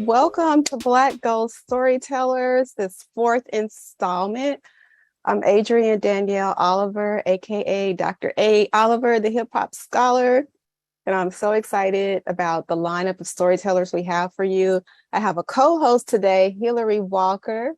Welcome to Black Gold Storytellers, this fourth installment. I'm Adrienne Danielle Oliver, aka Dr. A. Oliver, the hip hop scholar. And I'm so excited about the lineup of storytellers we have for you. I have a co-host today, Hillary Walker,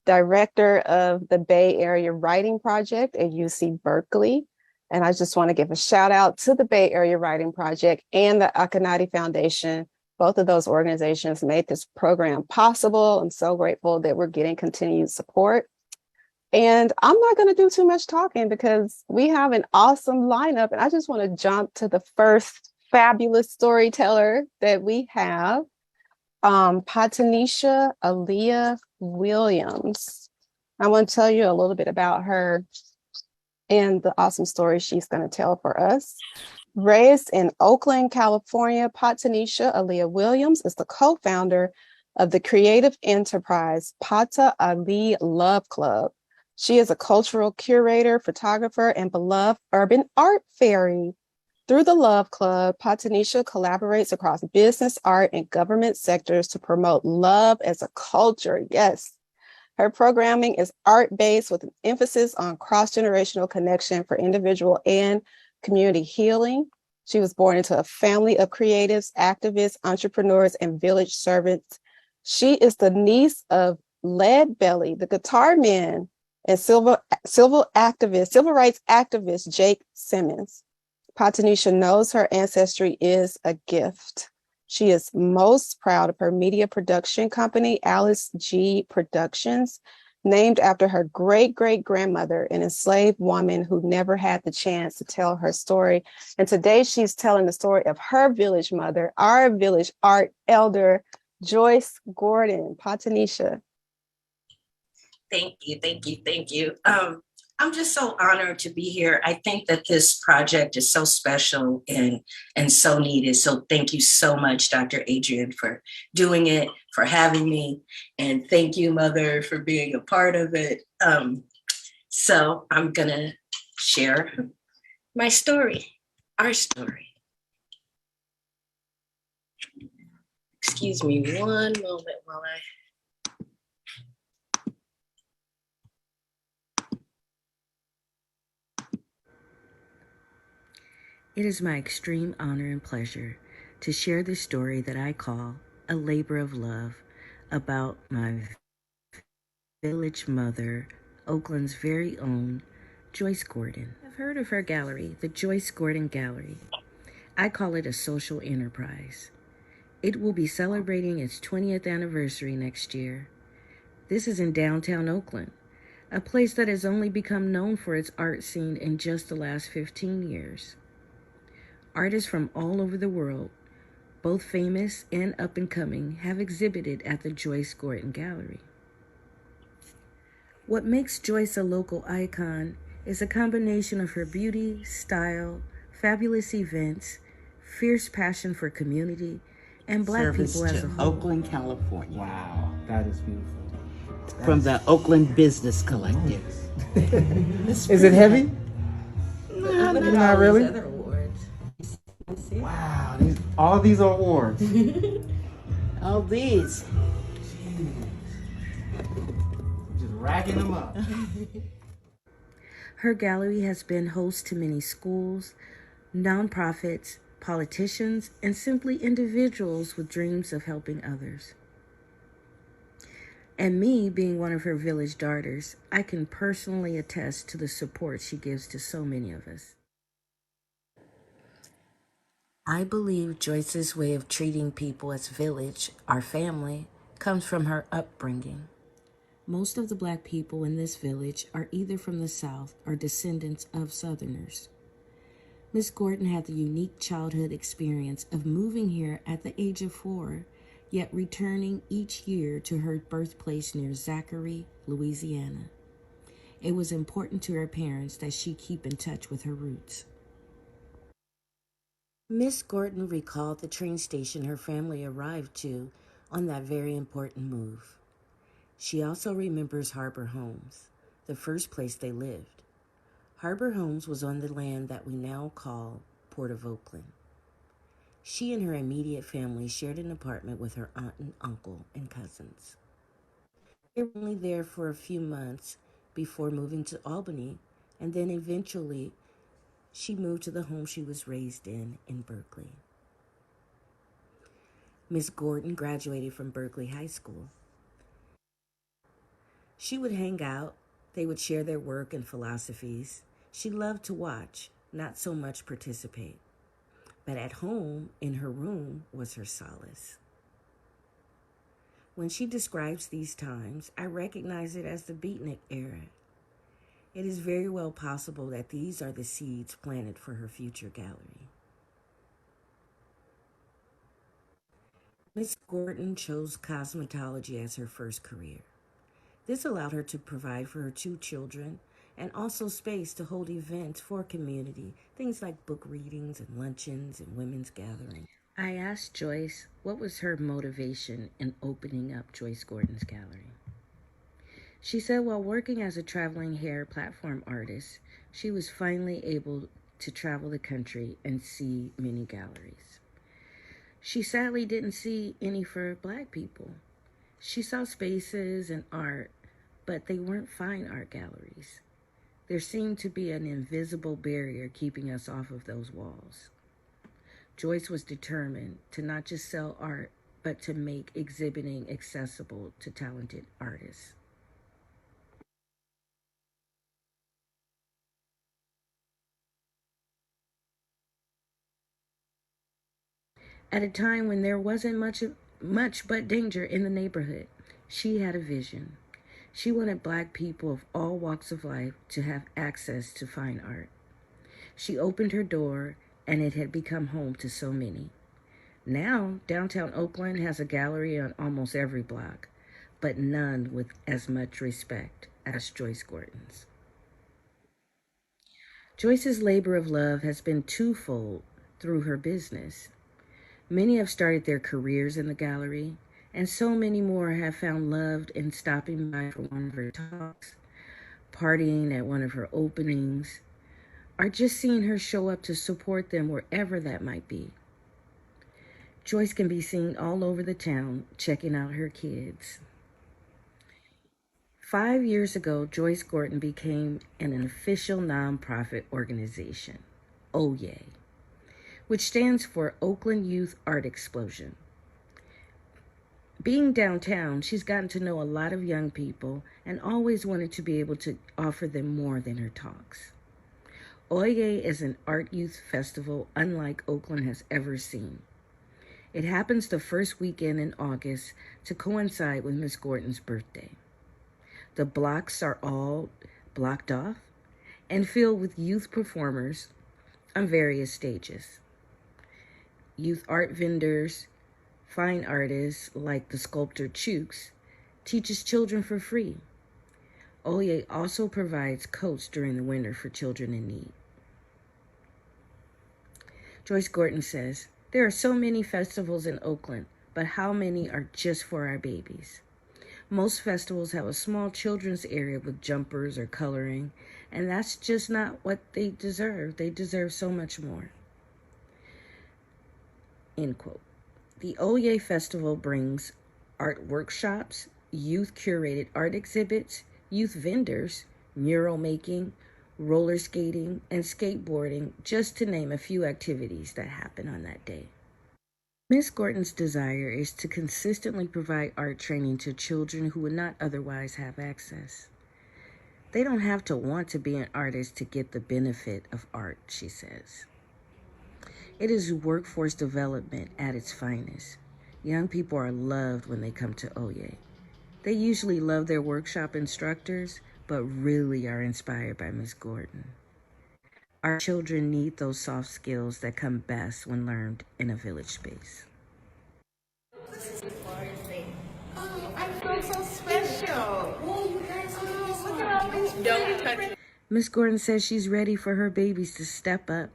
director of the Bay Area Writing Project at UC Berkeley. And I just want to give a shout out to the Bay Area Writing Project and the Akanati Foundation. Both of those organizations made this program possible. I'm so grateful that we're getting continued support. And I'm not going to do too much talking because we have an awesome lineup. And I just want to jump to the first fabulous storyteller that we have, Patanisha Alie Williams. I want to tell you a little bit about her and the awesome story she's going to tell for us. Raised in Oakland, California, Patanisha Alie Williams is the co-founder of the creative enterprise Pata Ali Love Club. She is a cultural curator, photographer, and beloved urban art fairy. Through the Love Club, Patanisha collaborates across business, art, and government sectors to promote love as a culture. Yes. Her programming is art-based with an emphasis on cross-generational connection for individual and community healing. She was born into a family of creatives, activists, entrepreneurs, and village servants. She is the niece of Lead Belly, the guitar man, and civil rights activist Jake Simmons. Patanisha knows her ancestry is a gift. She is most proud of her media production company, Alice G Productions, named after her great-great-grandmother, an enslaved woman who never had the chance to tell her story. And today she's telling the story of her village mother, our village art elder, Joyce Gordon. Patanisha. Thank you. I'm just so honored to be here. I think that this project is so special and so needed. So thank you so much, Dr. Adrienne, for doing it, for having me. And thank you, Mother, for being a part of it. So I'm going to share my story, our story. Excuse me one moment while I... It is my extreme honor and pleasure to share the story that I call A Labor of Love about my village mother, Oakland's very own Joyce Gordon. I've heard of her gallery, the Joyce Gordon Gallery. I call it a social enterprise. It will be celebrating its 20th anniversary next year. This is in downtown Oakland, a place that has only become known for its art scene in just the last 15 years. Artists from all over the world, both famous and up-and-coming, have exhibited at the Joyce Gordon Gallery. What makes Joyce a local icon is a combination of her beauty, style, fabulous events, fierce passion for community, and Black people as a whole. Oakland, California. Wow, that is beautiful. From the Oakland Business Collective. Is it heavy? No, not really. Other awards. Wow, all these are awards. All these. Just racking them up. Her gallery has been host to many schools, nonprofits, politicians, and simply individuals with dreams of helping others. And me, being one of her village daughters, I can personally attest to the support she gives to so many of us. I believe Joyce's way of treating people as village, our family, comes from her upbringing. Most of the Black people in this village are either from the South or descendants of Southerners. Miss Gordon had the unique childhood experience of moving here at the age of 4, yet returning each year to her birthplace near Zachary, Louisiana. It was important to her parents that she keep in touch with her roots. Miss Gordon recalled the train station her family arrived to on that very important move. She also remembers Harbor Homes, the first place they lived. Harbor Homes was on the land that we now call Port of Oakland. She and her immediate family shared an apartment with her aunt and uncle and cousins. They were only there for a few months before moving to Albany, and then eventually she moved to the home she was raised in Berkeley. Miss Gordon graduated from Berkeley High School. She would hang out. They would share their work and philosophies. She loved to watch, not so much participate. But at home, in her room, was her solace. When she describes these times, I recognize it as the beatnik era. It is very well possible that these are the seeds planted for her future gallery. Miss Gordon chose cosmetology as her first career. This allowed her to provide for her 2 children and also space to hold events for community, things like book readings and luncheons and women's gatherings. I asked Joyce what was her motivation in opening up Joyce Gordon's gallery. She said while working as a traveling hair platform artist, she was finally able to travel the country and see many galleries. She sadly didn't see any for Black people. She saw spaces and art, but they weren't fine art galleries. There seemed to be an invisible barrier keeping us off of those walls. Joyce was determined to not just sell art, but to make exhibiting accessible to talented artists. At a time when there wasn't much but danger in the neighborhood, she had a vision. She wanted Black people of all walks of life to have access to fine art. She opened her door, and it had become home to so many. Now, downtown Oakland has a gallery on almost every block, but none with as much respect as Joyce Gordon's. Joyce's labor of love has been twofold through her business. Many have started their careers in the gallery, and so many more have found love in stopping by for one of her talks, partying at one of her openings, or just seeing her show up to support them wherever that might be. Joyce can be seen all over the town checking out her kids. 5 years ago, Joyce Gordon became an official nonprofit organization, OYE, which stands for Oakland Youth Art Explosion. Being downtown, she's gotten to know a lot of young people and always wanted to be able to offer them more than her talks. OYE is an art youth festival unlike Oakland has ever seen. It happens the first weekend in August to coincide with Miss Gordon's birthday. The blocks are all blocked off and filled with youth performers on various stages. Youth art vendors, fine artists like the sculptor Chooks, teaches children for free. OYE also provides coats during the winter for children in need. Joyce Gordon says, "There are so many festivals in Oakland, but how many are just for our babies? Most festivals have a small children's area with jumpers or coloring, and that's just not what they deserve. They deserve so much more." End quote. The OYE Festival brings art workshops, youth-curated art exhibits, youth vendors, mural making, roller skating, and skateboarding, just to name a few activities that happen on that day. Miss Gordon's desire is to consistently provide art training to children who would not otherwise have access. They don't have to want to be an artist to get the benefit of art, she says. It is workforce development at its finest. Young people are loved when they come to OYE. They usually love their workshop instructors, but really are inspired by Miss Gordon. Our children need those soft skills that come best when learned in a village space. Oh, I feel so special. Oh, you guys look at all these pretty. Miss Gordon says she's ready for her babies to step up.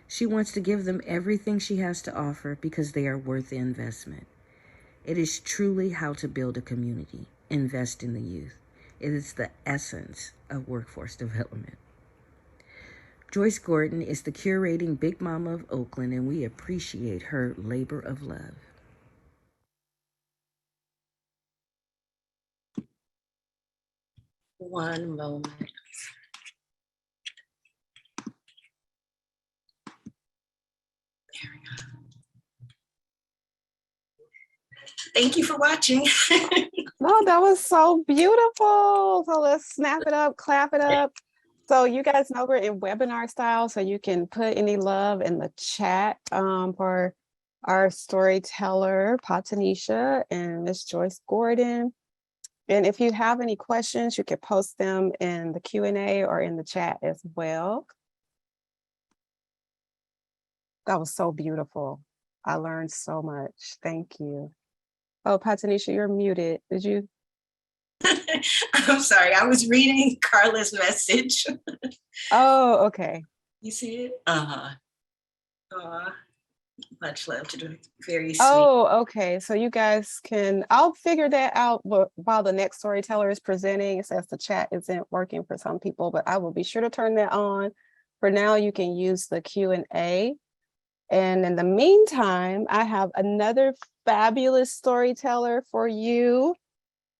She wants to give them everything she has to offer because they are worth the investment. It is truly how to build a community, invest in the youth. It is the essence of workforce development. Joyce Gordon is the curating Big Mama of Oakland, and we appreciate her labor of love. One moment. There we go. Thank you for watching. Oh, that was so beautiful. So let's snap it up, clap it up. So you guys know we're in webinar style, so you can put any love in the chat for our storyteller, Patanisha and Miss Joyce Gordon. And if you have any questions, you can post them in the Q&A or in the chat as well. That was so beautiful. I learned so much. Thank you. Oh, Patanisha, you're muted. Did you? I'm sorry, I was reading Karla's message. Oh, okay. You see it? Much love to the very sweet. Oh, okay. So you guys can, I'll figure that out while the next storyteller is presenting. It says the chat isn't working for some people, but I will be sure to turn that on. For now, you can use the Q&A. And in the meantime, I have another fabulous storyteller for you,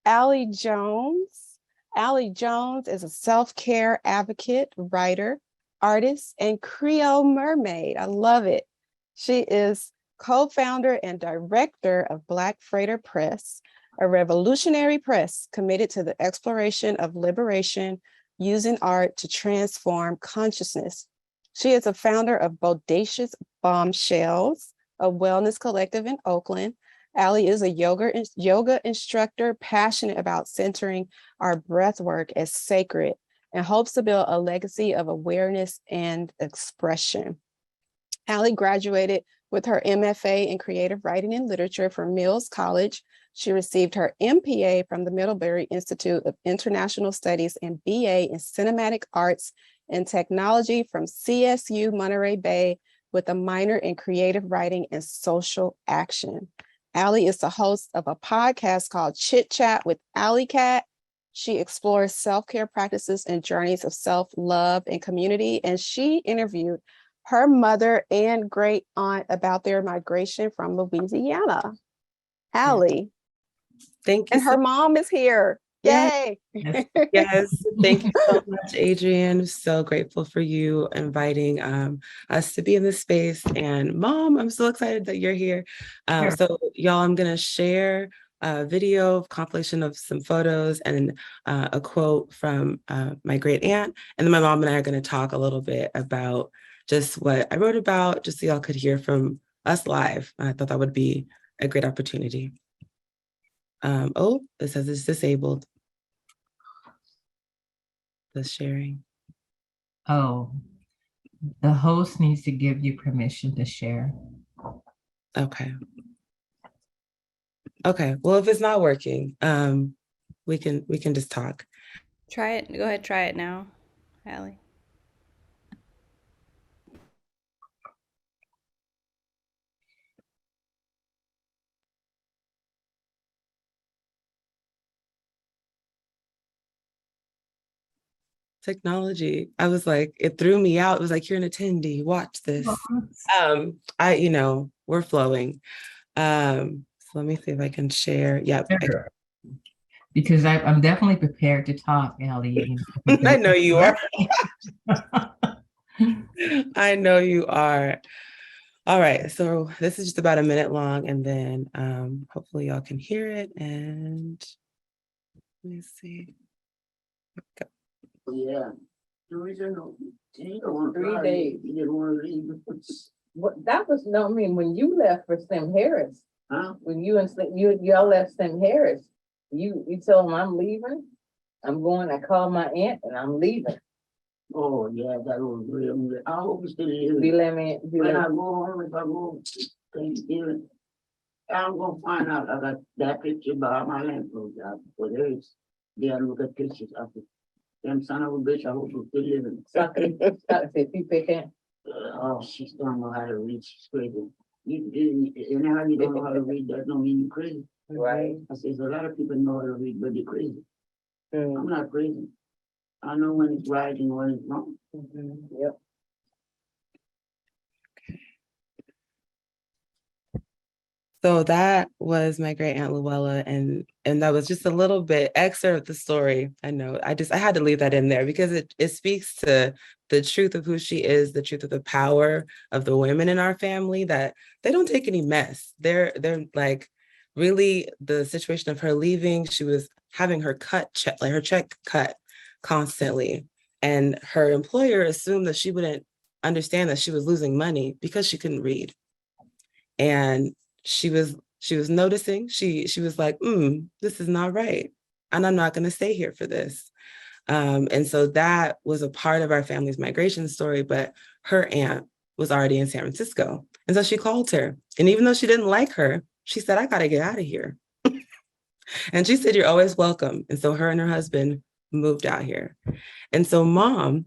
Alie Jones. Alie Jones is a self-care advocate, writer, artist, and Creole mermaid. I love it. She is co-founder and director of Black Freighter Press, a revolutionary press committed to the exploration of liberation using art to transform consciousness. She is a founder of Bodacious Bombshells, a wellness collective in Oakland. Alie is a yoga instructor passionate about centering our breathwork as sacred and hopes to build a legacy of awareness and expression. Alie graduated with her MFA in creative writing and literature from Mills College. She received her MPA from the Middlebury Institute of International Studies and BA in Cinematic Arts and Technology from CSU Monterey Bay with a minor in creative writing and social action. Alie is the host of a podcast called Chit Chat with Alley Cat. She explores self-care practices and journeys of self-love and community, and she interviewed her mother and great aunt about their migration from Louisiana. Alie. Thank you. And her mom is here. Yay. Yes. Thank you so much, Adrienne. So grateful for you inviting us to be in this space. And Mom, I'm so excited that you're here. So y'all, I'm going to share a video compilation of some photos and a quote from my great aunt. And then my mom and I are going to talk a little bit about just what I wrote about, just so y'all could hear from us live. I thought that would be a great opportunity. Oh, it says it's disabled. The sharing. Oh, the host needs to give you permission to share. Okay. Okay. Well, if it's not working, we can just talk. Try it. Go ahead. Try it now, Alie. Technology. I was like, it threw me out. It was like, you're an attendee, watch this. We're flowing. So let me see if I can share. Yep. Sure. Because I'm definitely prepared to talk, Alie. I know you are. I know you are. All right. So this is just about a minute long, and then hopefully y'all can hear it. And let me see. Go. Yeah. 3 days. You didn't want to leave. What that was no, I mean when you left for Sam Harris. Huh? When you and y'all left Sam Harris, you told him I'm leaving. I'm going, I called my aunt and I'm leaving. Oh yeah, that was real. I hope it's still here. When I go home, if I go Thanksgiving, I'm gonna find out I got that picture by my landfill job. But there look at pictures of it. Them son of a bitch, I hope it's still living. Oh, she don't know how to read. She's crazy. And how you don't know how to read, that don't mean you're crazy. Right. I says a lot of people know how to read, but they're crazy. I'm not crazy. I know when it's right and when it's wrong. Yep. So that was my great aunt Luella, and that was just a little bit excerpt of the story. I know I had to leave that in there because it speaks to the truth of who she is, the truth of the power of the women in our family, that they don't take any mess. They're like, really, the situation of her leaving, she was having her check cut constantly, and her employer assumed that she wouldn't understand that she was losing money because she couldn't read. And she was noticing, she was like, this is not right, and I'm not going to stay here for this. And so that was a part of our family's migration story, but her aunt was already in San Francisco. And so she called her, and even though she didn't like her, she said, I got to get out of here. And she said, you're always welcome. And so her and her husband moved out here. And so, Mom,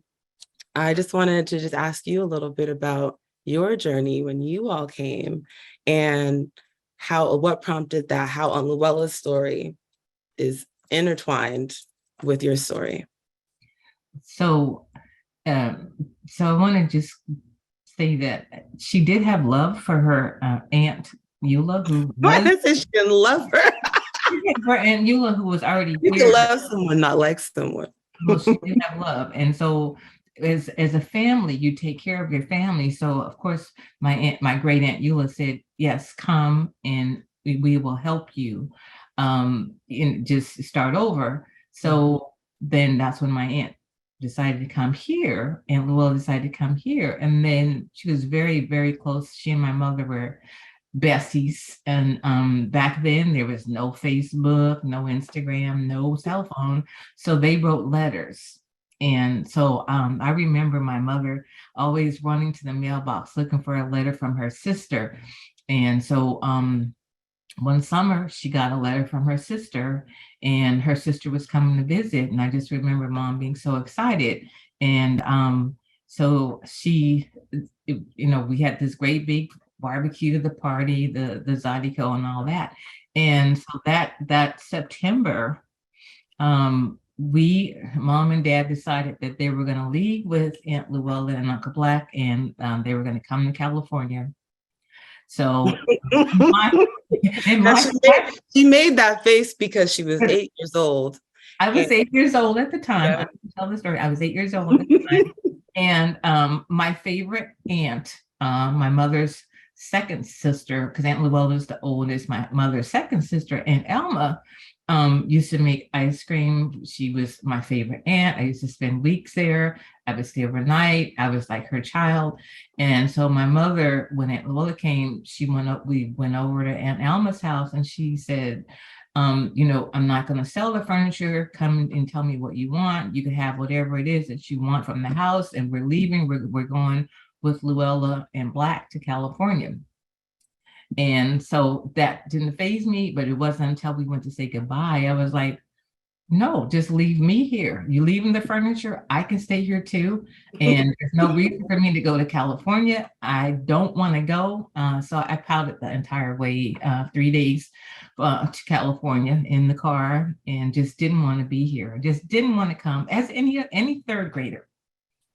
I just wanted to just ask you a little bit about your journey when you all came, and what prompted that, how Aunt Luella's story is intertwined with your story. So I want to just say that she did have love for her Aunt Eula, who was she didn't love her. Her Aunt Eula, who was already you here. Can love someone, not like someone. Well, she did have love, and so as a family, you take care of your family. So of course, my great aunt Eula said, "Yes, come and we will help you, and just start over." So then that's when my aunt decided to come here, and Luella decided to come here, and then she was very, very close. She and my mother were besties, and back then there was no Facebook, no Instagram, no cell phone, so they wrote letters. And so I remember my mother always running to the mailbox looking for a letter from her sister. And so one summer she got a letter from her sister, and her sister was coming to visit, and I just remember Mom being so excited. And so she, we had this great big barbecue to the party, the Zydeco and all that. And so that September, Mom and Dad decided that they were going to leave with Aunt Luella and Uncle Black, and they were going to come to California. So she made that face because she was 8 years old. I was 8 years old at the time. Yeah. I can tell the story. I was 8 years old at the time. And my favorite aunt, my mother's second sister, because Aunt Luella is the oldest, my mother's second sister, Aunt Elma, used to make ice cream. She was my favorite aunt. I used to spend weeks there. I would stay overnight. I was like her child. And so my mother, when Aunt Luella came, we went over to Aunt Alma's house, and she said, I'm not going to sell the furniture. Come and tell me what you want. You can have whatever it is that you want from the house. And we're leaving. We're going with Luella and Black to California. And so that didn't faze me, but it wasn't until we went to say goodbye. I was like, no, just leave me here. You leaving the furniture, I can stay here too. And there's no reason for me to go to California. I don't want to go. So I pouted the entire way, 3 days to California in the car, and just didn't want to be here. Just didn't want to come. As any third grader,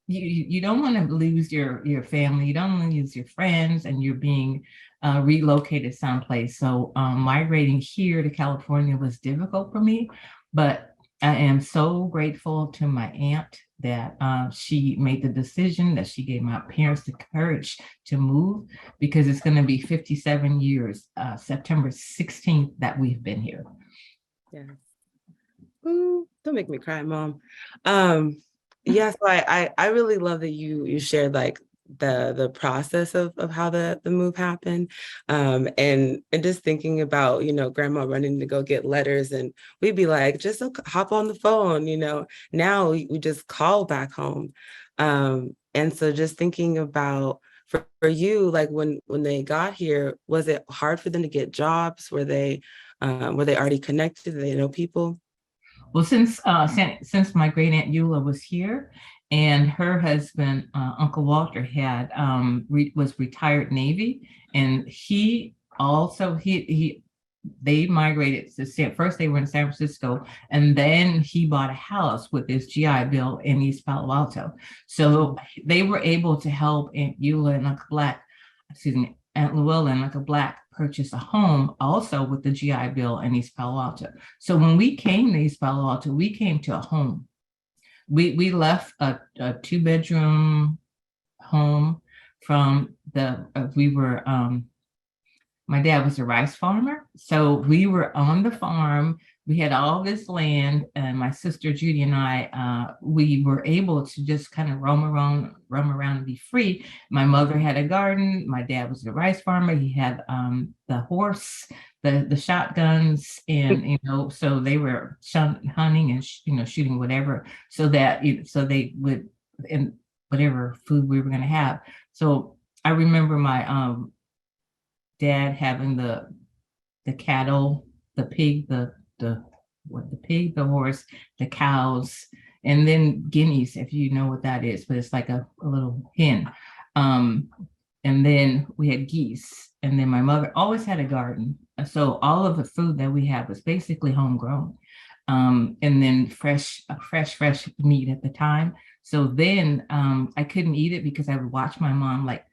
you don't want to lose your family. You don't want to lose your friends, and you're being relocated someplace. So migrating here to California was difficult for me, but I am so grateful to my aunt that she made the decision, that she gave my parents the courage to move, because it's going to be 57 years, September 16th, that we've been here. Yeah. Ooh, don't make me cry, Mom. So I really love that you shared like the process of how the move happened, and just thinking about grandma running to go get letters, and we'd be like, just hop on the phone. Now we just call back home, and so just thinking about for you, like when they got here, was it hard for them to get jobs? Were they already connected? Did they know people? Well, since my great aunt Eula was here, and her husband Uncle Walter was retired Navy, and he also they migrated to first they were in San Francisco, and then he bought a house with his GI Bill in East Palo Alto. So they were able to help Aunt Eula and Uncle Black, Aunt Luella and Uncle Black purchase a home also with the GI Bill in East Palo Alto. So when we came to East Palo Alto, we came to a home. We left a 2-bedroom home from my dad was a rice farmer. So we were on the farm. We had all this land, and my sister Judy and I, we were able to just kind of roam around and be free. My mother had a garden. My dad was a rice farmer. He had the horse, the shotguns, and so they were hunting and shooting whatever, so that so they would, and whatever food we were going to have. So I remember my dad having the cattle, the pig, the pig, the horse, the cows, and then guineas, if you know what that is, but it's like a little hen. And then we had geese, and then my mother always had a garden. So all of the food that we had was basically homegrown. And then fresh meat at the time. So then I couldn't eat it because I would watch my mom, like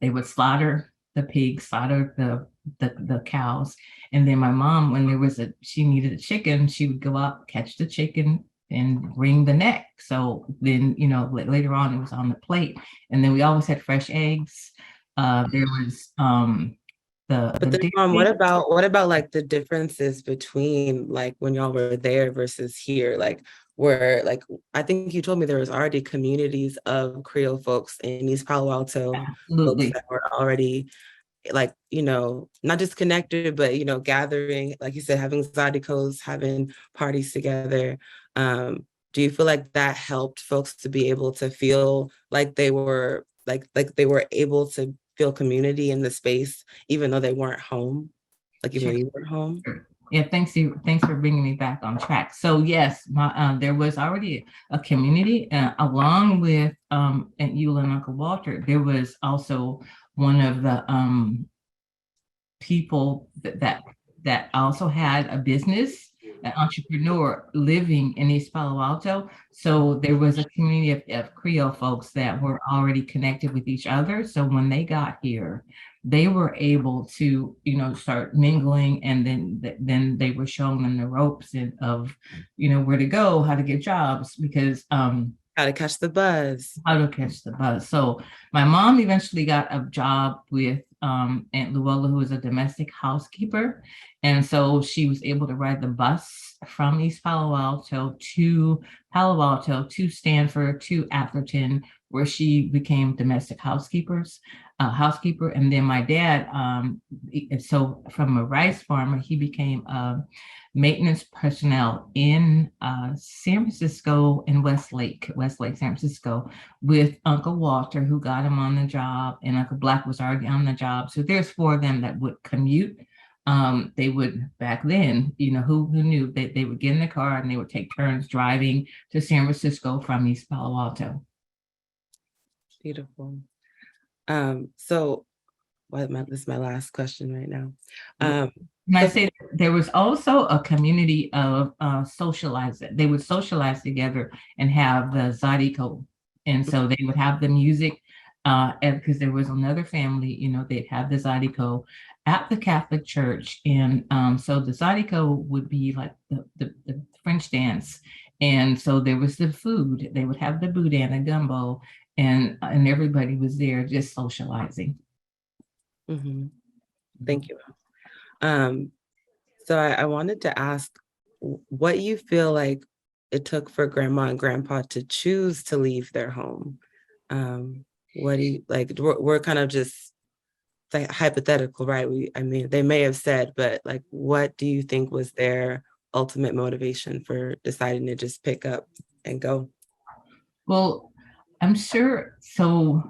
they would slaughter the pigs, slaughter the cows. And then my mom, when she needed a chicken, she would go out, catch the chicken and wring the neck. So then, later on it was on the plate. And then we always had fresh eggs. There was Mom, what about like the differences between like when y'all were there versus here? Like where, like, I think you told me there was already communities of Creole folks in East Palo Alto. Absolutely. Folks that were already like, not just connected, but, gathering, like you said, having Zadikos, having parties together. Do you feel like that helped folks to be able to feel like they were like they were able to feel community in the space, even though they weren't home, like even though you weren't home? Yeah, thanks for bringing me back on track. So yes, there was already a community along with Aunt Eula and Uncle Walter. There was also one of the people that also had a business, an entrepreneur living in East Palo Alto. So there was a community of Creole folks that were already connected with each other. So when they got here, they were able to, start mingling, and then they were showing them the ropes of, where to go, how to get jobs, because how to catch the buzz. So my mom eventually got a job with Aunt Luella, who was a domestic housekeeper. And so she was able to ride the bus from East Palo Alto to Stanford to Atherton, where she became domestic housekeeper. And then my dad, so from a rice farmer, he became maintenance personnel in San Francisco and Westlake, San Francisco, with Uncle Walter, who got him on the job, and Uncle Black was already on the job. So there's 4 of them that would commute. They would, back then, who knew, they would get in the car and they would take turns driving to San Francisco from East Palo Alto. Beautiful. So this is my last question right now. And I say there was also a community of socializing. They would socialize together and have the Zydeco. And so they would have the music, and because there was another family, they'd have the Zydeco at the Catholic Church. And so the Zydeco would be like the French dance. And so there was the food. They would have the boudin, the gumbo, and everybody was there just socializing. Mm-hmm. Thank you. So I wanted to ask what you feel like it took for Grandma and Grandpa to choose to leave their home. What do you like? We're kind of just like hypothetical, right? They may have said, but like, what do you think was their ultimate motivation for deciding to just pick up and go? Well, I'm sure. So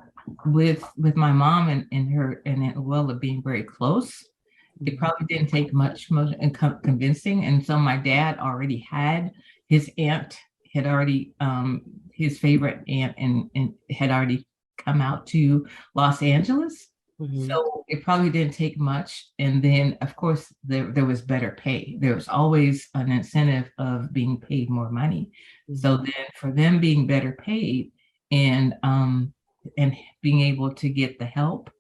with my mom and Aunt Luella being very close, it probably didn't take much convincing. And so my dad already had his aunt, had already his favorite aunt, and had already come out to Los Angeles. Mm-hmm. So it probably didn't take much. And then, of course, there was better pay. There was always an incentive of being paid more money. Mm-hmm. So then for them being better paid and being able to get the help.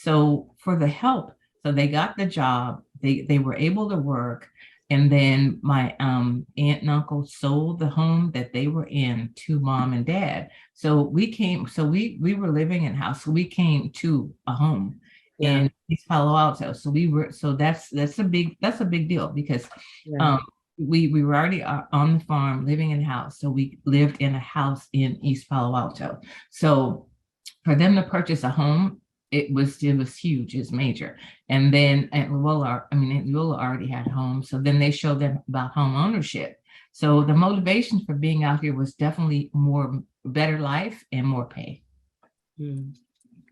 So for the help, so they got the job, they were able to work. And then my aunt and uncle sold the home that they were in to mom and dad. So we were living in a house. So we came to a home in East Palo Alto. So that's a big deal because we were already on the farm living in a house. So we lived in a house in East Palo Alto. So for them to purchase a home, it was huge, it's major. And then Aunt Loyola already had a home. So then they showed them about home ownership. So the motivation for being out here was definitely better life and more pay.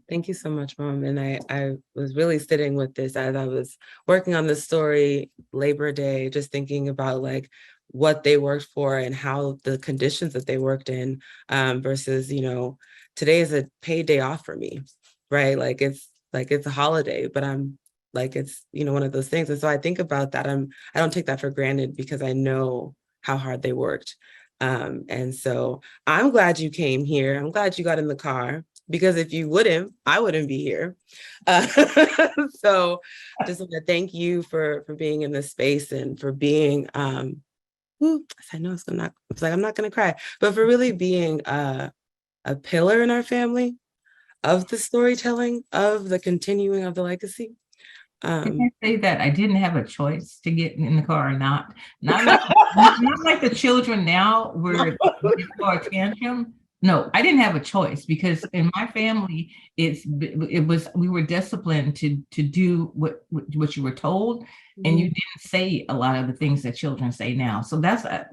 Thank you so much, Mom. And I was really sitting with this as I was working on this story, Labor Day, just thinking about like what they worked for and how the conditions that they worked in versus, you know, today is a paid day off for me, right? Like it's a holiday, but I'm like, it's, you know, one of those things. And so I think about that. I don't take that for granted because I know how hard they worked. And so I'm glad you came here. I'm glad you got in the car, because if you wouldn't, I wouldn't be here. So just want to thank you for being in this space and for being, I know I'm not going to cry, but for really being a pillar in our family of the storytelling, of the continuing of the legacy. Can I say that I didn't have a choice to get in the car or not? Not like the children now where they throw a tantrum. No, I didn't have a choice because in my family, we were disciplined to do what you were told, and you didn't say a lot of the things that children say now. So that's a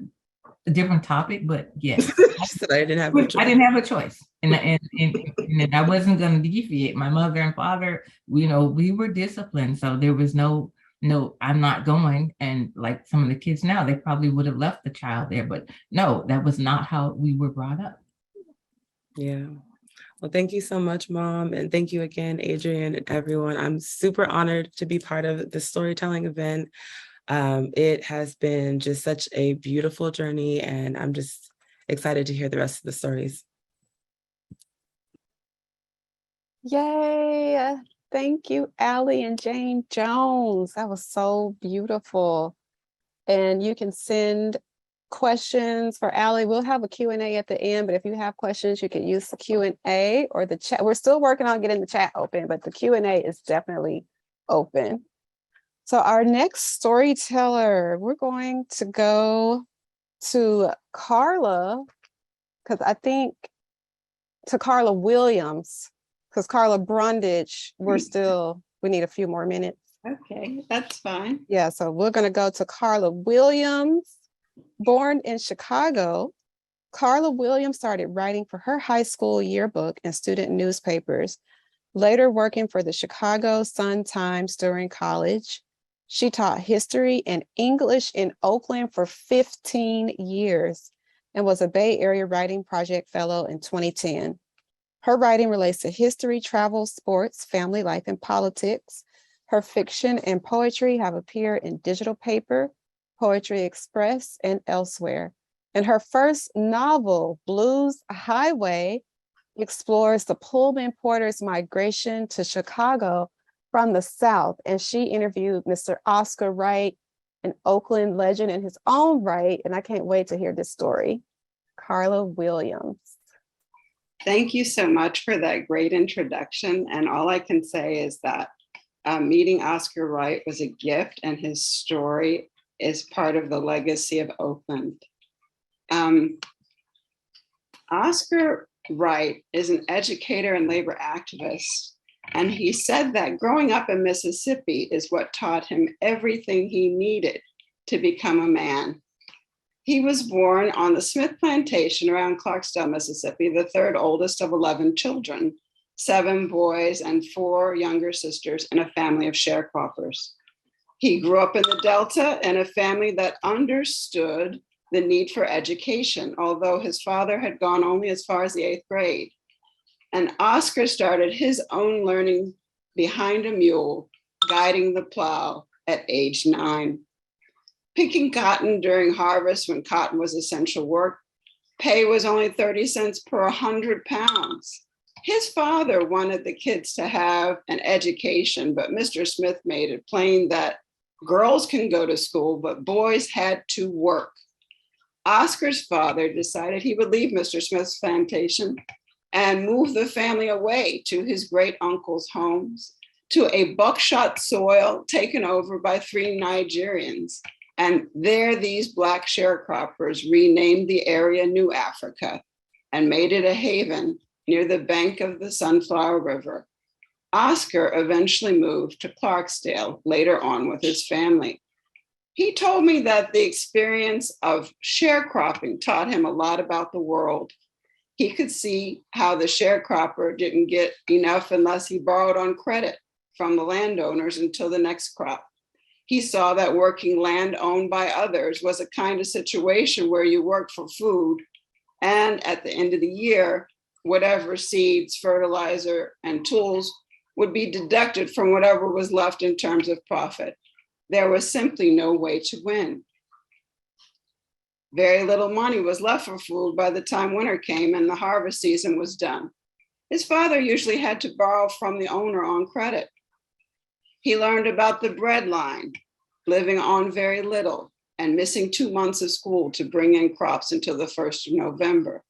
different topic, but yes, I didn't have a choice, and I wasn't going to deviate. My mother and father, you know, we were disciplined, so there was no, I'm not going. And like some of the kids now, they probably would have left the child there, but no, that was not how we were brought up. Yeah. Well, thank you so much, Mom. And thank you again, Adrian and everyone. I'm super honored to be part of the storytelling event. It has been just such a beautiful journey, and I'm just excited to hear the rest of the stories. Yay. Thank you, Alie and Jane Jones. That was so beautiful. And you can send questions for Alie. We'll have a Q&A at the end, but if you have questions, you can use the Q&A or the chat. We're still working on getting the chat open, but the Q&A is definitely open. So our next storyteller, we're going to go to Karla, to Karla Williams, because Karla Brundage, we need a few more minutes. Okay, that's fine. Yeah, so we're going to go to Karla Williams. Born in Chicago, Karla Williams started writing for her high school yearbook and student newspapers, later working for the Chicago Sun-Times during college. She taught history and English in Oakland for 15 years and was a Bay Area Writing Project Fellow in 2010. Her writing relates to history, travel, sports, family life, and politics. Her fiction and poetry have appeared in digital paper, Poetry Express, and elsewhere. And her first novel, Blues Highway, explores the Pullman Porters' migration to Chicago from the South. And she interviewed Mr. Oscar Wright, an Oakland legend in his own right. And I can't wait to hear this story. Karla Williams. Thank you so much for that great introduction. And all I can say is that meeting Oscar Wright was a gift, and his story is part of the legacy of Oakland. Oscar Wright is an educator and labor activist, and he said that growing up in Mississippi is what taught him everything he needed to become a man. He was born on the Smith Plantation around Clarksdale, Mississippi, the third oldest of 11 children, 7 boys and 4 younger sisters in a family of sharecroppers. He grew up in the Delta in a family that understood the need for education, although his father had gone only as far as the 8th grade. And Oscar started his own learning behind a mule, guiding the plow at age 9. Picking cotton during harvest when cotton was essential work, pay was only 30 cents per 100 pounds. His father wanted the kids to have an education, but Mr. Smith made it plain that girls can go to school, but boys had to work. Oscar's father decided he would leave Mr. Smith's plantation and move the family away to his great uncle's homes, to a buckshot soil taken over by 3 Nigerians. And there, these Black sharecroppers renamed the area New Africa and made it a haven near the bank of the Sunflower River. Oscar eventually moved to Clarksdale later on with his family. He told me that the experience of sharecropping taught him a lot about the world. He could see how the sharecropper didn't get enough unless he borrowed on credit from the landowners until the next crop. He saw that working land owned by others was a kind of situation where you worked for food, and at the end of the year, whatever seeds, fertilizer, and tools would be deducted from whatever was left in terms of profit. There was simply no way to win. Very little money was left for food by the time winter came and the harvest season was done. His father usually had to borrow from the owner on credit. He learned about the bread line, living on very little and missing 2 months of school to bring in crops until the 1st of November.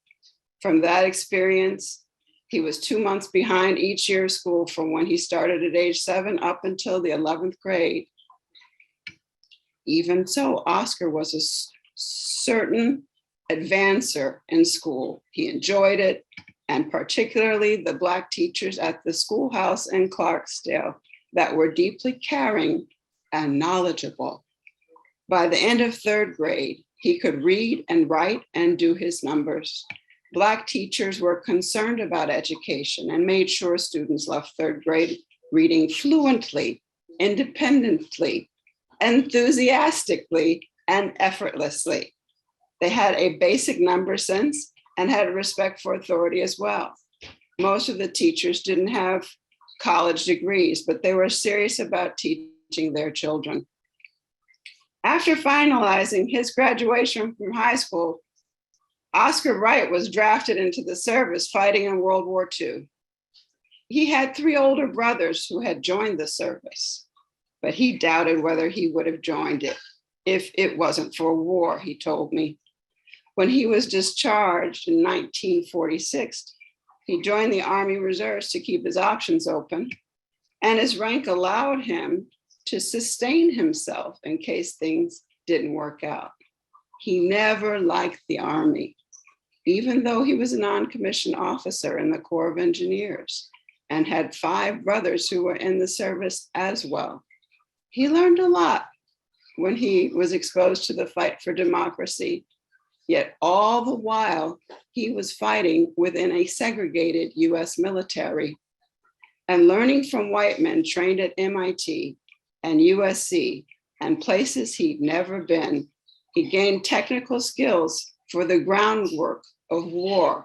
From that experience, he was 2 months behind each year of school from when he started at age 7 up until the 11th grade. Even so, Oscar was a certain advancer in school. He enjoyed it, and particularly the Black teachers at the schoolhouse in Clarksdale that were deeply caring and knowledgeable. By the end of 3rd grade, he could read and write and do his numbers. Black teachers were concerned about education and made sure students left 3rd grade reading fluently, independently, enthusiastically, and effortlessly. They had a basic number sense and had respect for authority as well. Most of the teachers didn't have college degrees, but they were serious about teaching their children. After finalizing his graduation from high school, Oscar Wright was drafted into the service fighting in World War II. He had 3 older brothers who had joined the service, but he doubted whether he would have joined it if it wasn't for war, he told me. When he was discharged in 1946, he joined the Army Reserves to keep his options open, and his rank allowed him to sustain himself in case things didn't work out. He never liked the Army, even though he was a non-commissioned officer in the Corps of Engineers and had 5 brothers who were in the service as well. He learned a lot when he was exposed to the fight for democracy, yet all the while he was fighting within a segregated US military and learning from white men trained at MIT and USC and places he'd never been. He gained technical skills for the groundwork of war.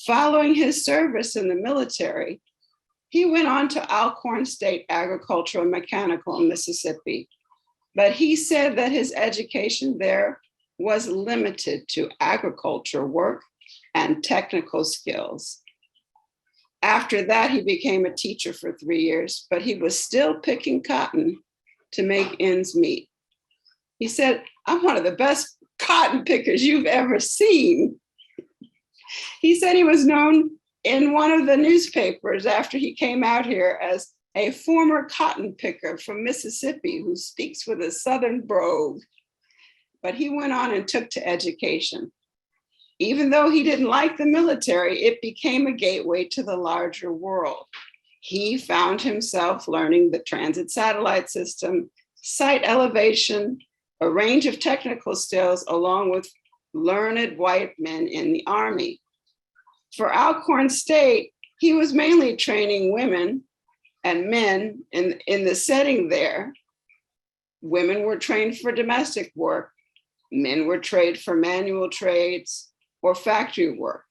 Following his service in the military, he went on to Alcorn State Agricultural and Mechanical in Mississippi, but he said that his education there was limited to agriculture work and technical skills. After that, he became a teacher for 3 years, but he was still picking cotton to make ends meet. He said, "I'm one of the best cotton pickers you've ever seen." He said he was known in one of the newspapers after he came out here as a former cotton picker from Mississippi who speaks with a Southern brogue. But he went on and took to education. Even though he didn't like the military, it became a gateway to the larger world. He found himself learning the transit satellite system, site elevation, a range of technical skills, along with learned white men in the Army. For Alcorn State, he was mainly training women and men in the setting there. Women were trained for domestic work. Men were trained for manual trades or factory work.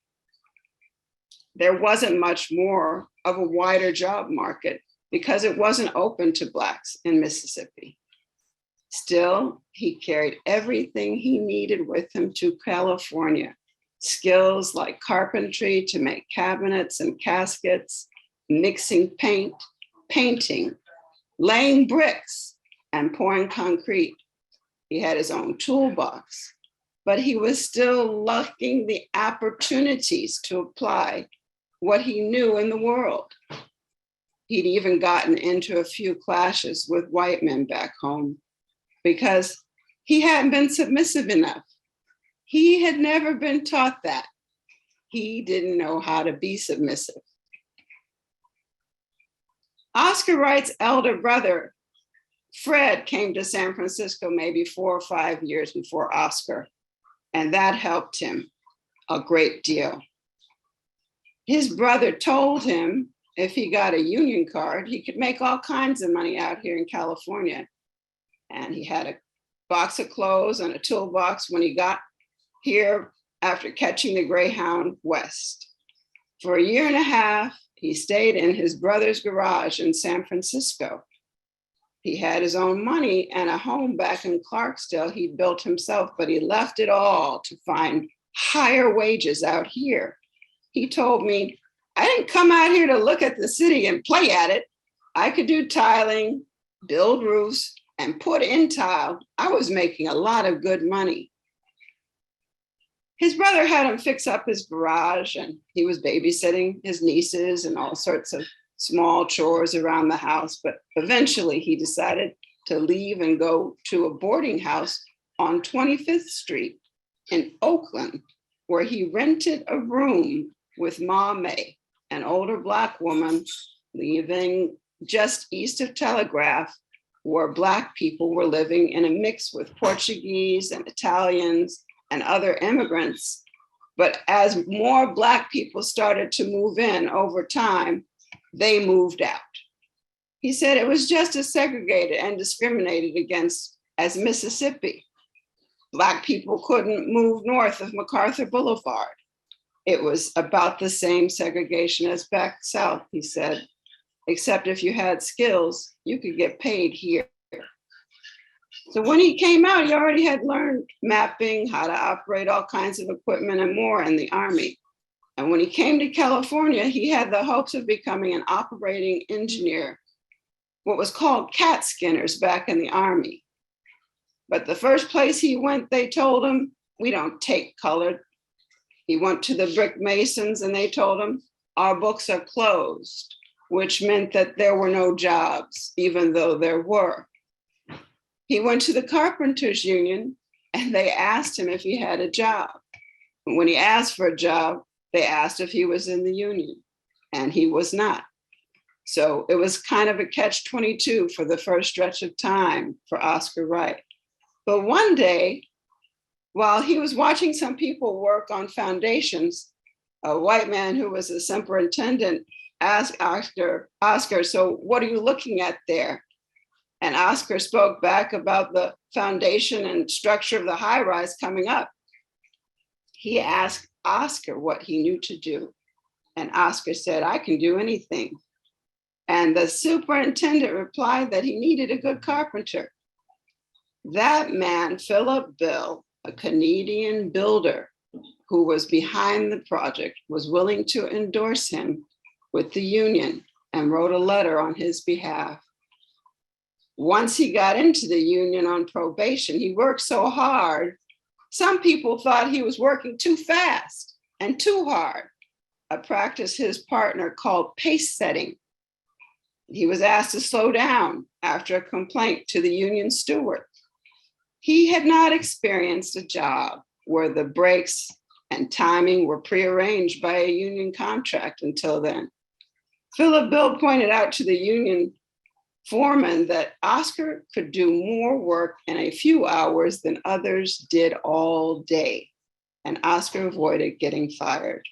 There wasn't much more of a wider job market because it wasn't open to Blacks in Mississippi. Still, he carried everything he needed with him to California, skills like carpentry to make cabinets and caskets, mixing paint, painting, laying bricks, and pouring concrete. He had his own toolbox, but he was still lacking the opportunities to apply what he knew in the world. He'd even gotten into a few clashes with white men back home because he hadn't been submissive enough. He had never been taught that. He didn't know how to be submissive. Oscar Wright's elder brother, Fred, came to San Francisco maybe 4 or 5 years before Oscar, and that helped him a great deal. His brother told him if he got a union card, he could make all kinds of money out here in California. And he had a box of clothes and a toolbox when he got here after catching the Greyhound west. For 1.5 years, he stayed in his brother's garage in San Francisco. He had his own money and a home back in Clarksdale he'd built himself, but he left it all to find higher wages out here. He told me, I didn't come out here to look at the city and play at it. I could do tiling, build roofs, and put in tile. I was making a lot of good money. His brother had him fix up his garage, and he was babysitting his nieces and all sorts of small chores around the house. But eventually he decided to leave and go to a boarding house on 25th Street in Oakland, where he rented a room with Ma May, an older Black woman living just east of Telegraph, where Black people were living in a mix with Portuguese and Italians and other immigrants. But as more Black people started to move in over time, they moved out. He said it was just as segregated and discriminated against as Mississippi. Black people couldn't move north of MacArthur Boulevard. It was about the same segregation as back south, he said, except if you had skills, you could get paid here. So when he came out, he already had learned mapping, how to operate all kinds of equipment and more in the Army. And when he came to California, he had the hopes of becoming an operating engineer, what was called cat skinners back in the Army. But the first place he went, they told him, we don't take colored. He went to the brick masons and they told him, our books are closed, which meant that there were no jobs, even though there were. He went to the carpenters union and they asked him if he had a job. When he asked for a job, they asked if he was in the union, and he was not. So it was kind of a catch-22 for the first stretch of time for Oscar Wright. But one day, while he was watching some people work on foundations, a white man who was a superintendent asked Oscar, so what are you looking at there? And Oscar spoke back about the foundation and structure of the high-rise coming up. He asked Oscar what he knew to do. And Oscar said, I can do anything. And the superintendent replied that he needed a good carpenter. That man, Philip Bill, a Canadian builder who was behind the project, was willing to endorse him with the union and wrote a letter on his behalf. Once he got into the union on probation, he worked so hard, some people thought he was working too fast and too hard, a practice his partner called pace setting. He was asked to slow down after a complaint to the union steward. He had not experienced a job where the breaks and timing were prearranged by a union contract until then. Philip Bill pointed out to the union foreman that Oscar could do more work in a few hours than others did all day, and Oscar avoided getting fired.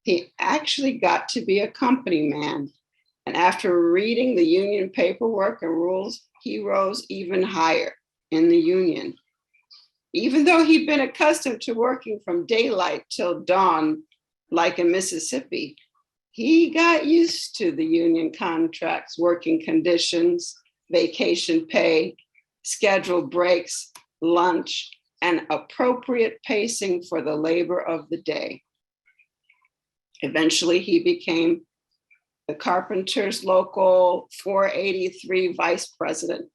He actually got to be a company man, and after reading the union paperwork and rules, he rose even higher in the union. Even though he'd been accustomed to working from daylight till dawn, like in Mississippi, he got used to the union contracts, working conditions, vacation pay, scheduled breaks, lunch, and appropriate pacing for the labor of the day. Eventually, he became the Carpenters Local 483 vice president,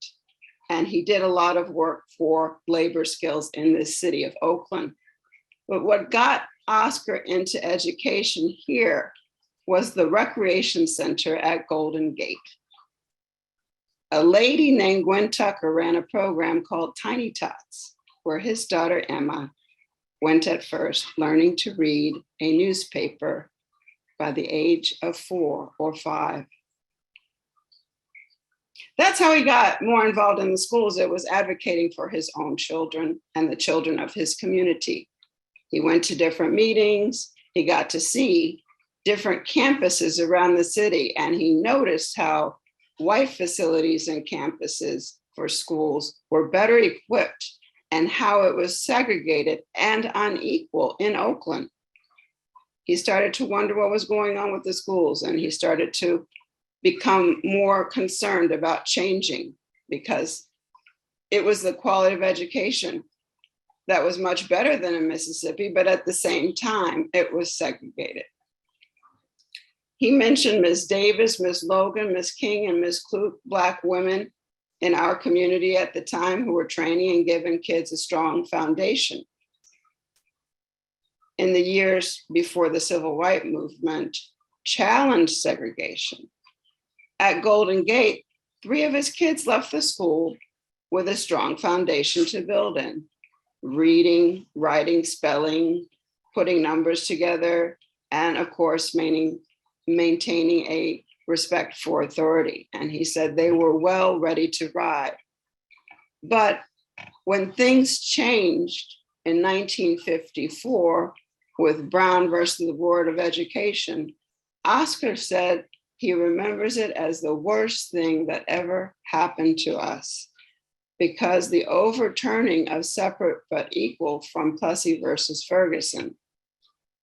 and he did a lot of work for labor skills in this city of Oakland. But what got Oscar into education here was the recreation center at Golden Gate. A lady named Gwen Tucker ran a program called Tiny Tots, where his daughter Emma went at first, learning to read a newspaper by the age of 4 or 5. That's how he got more involved in the schools. It was advocating for his own children and the children of his community. He went to different meetings. He got to see different campuses around the city, and he noticed how white facilities and campuses for schools were better equipped and how it was segregated and unequal in Oakland. He started to wonder what was going on with the schools, and he started to become more concerned about changing because it was the quality of education that was much better than in Mississippi, but at the same time, it was segregated. He mentioned Ms. Davis, Ms. Logan, Ms. King, and Ms. Clute, Black women in our community at the time who were training and giving kids a strong foundation. In the years before the civil rights movement challenged segregation. At Golden Gate, 3 of his kids left the school with a strong foundation to build in. Reading, writing, spelling, putting numbers together, and of course, maintaining a respect for authority. And he said they were well ready to ride. But when things changed in 1954 with Brown versus the Board of Education, Oscar said he remembers it as the worst thing that ever happened to us because the overturning of separate but equal from Plessy versus Ferguson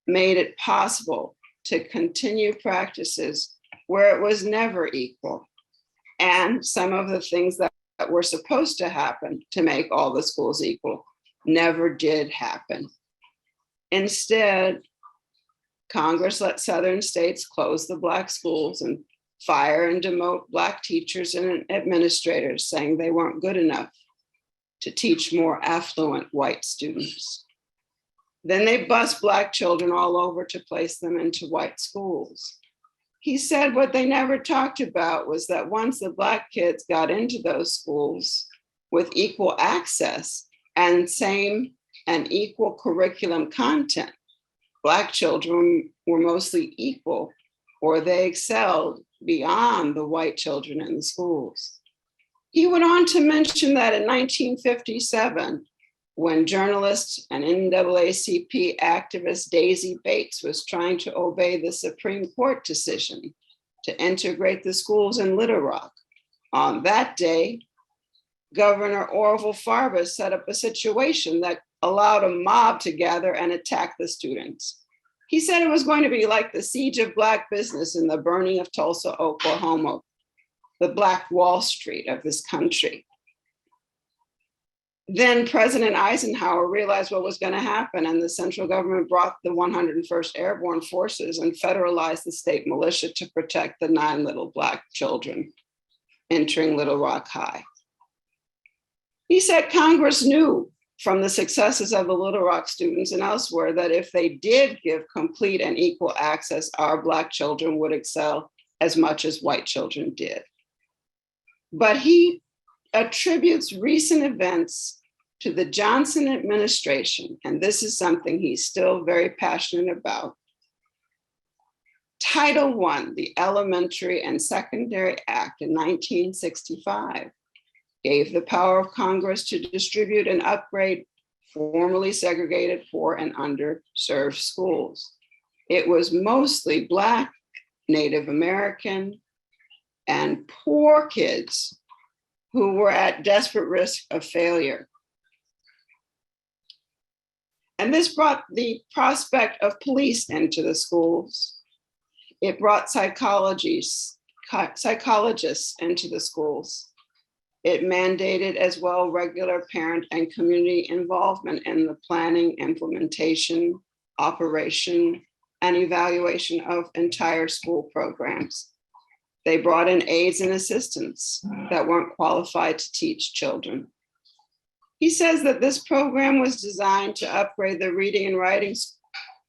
made it possible to continue practices where it was never equal. And some of the things that were supposed to happen to make all the schools equal never did happen. Instead, Congress let Southern states close the Black schools and fire and demote Black teachers and administrators, saying they weren't good enough to teach more affluent white students. Then they bused Black children all over to place them into white schools. He said what they never talked about was that once the Black kids got into those schools with equal access and same and equal curriculum content, Black children were mostly equal, or they excelled beyond the white children in the schools. He went on to mention that in 1957, when journalist and NAACP activist Daisy Bates was trying to obey the Supreme Court decision to integrate the schools in Little Rock, on that day, Governor Orville Farber set up a situation that allowed a mob to gather and attack the students. He said it was going to be like the siege of Black business in the burning of Tulsa, Oklahoma, the Black Wall Street of this country. Then President Eisenhower realized what was going to happen, and the central government brought the 101st Airborne Forces and federalized the state militia to protect the 9 little Black children entering Little Rock High. He said Congress knew from the successes of the Little Rock students and elsewhere that if they did give complete and equal access, our Black children would excel as much as white children did. But he attributes recent events to the Johnson administration, and this is something he's still very passionate about. Title I, the Elementary and Secondary Act in 1965, gave the power of Congress to distribute and upgrade formerly segregated poor and underserved schools. It was mostly Black, Native American, and poor kids who were at desperate risk of failure. And this brought the prospect of police into the schools. It brought psychologists into the schools. It mandated as well regular parent and community involvement in the planning, implementation, operation, and evaluation of entire school programs. They brought in aides and assistants that weren't qualified to teach children. He says that this program was designed to upgrade the reading and writing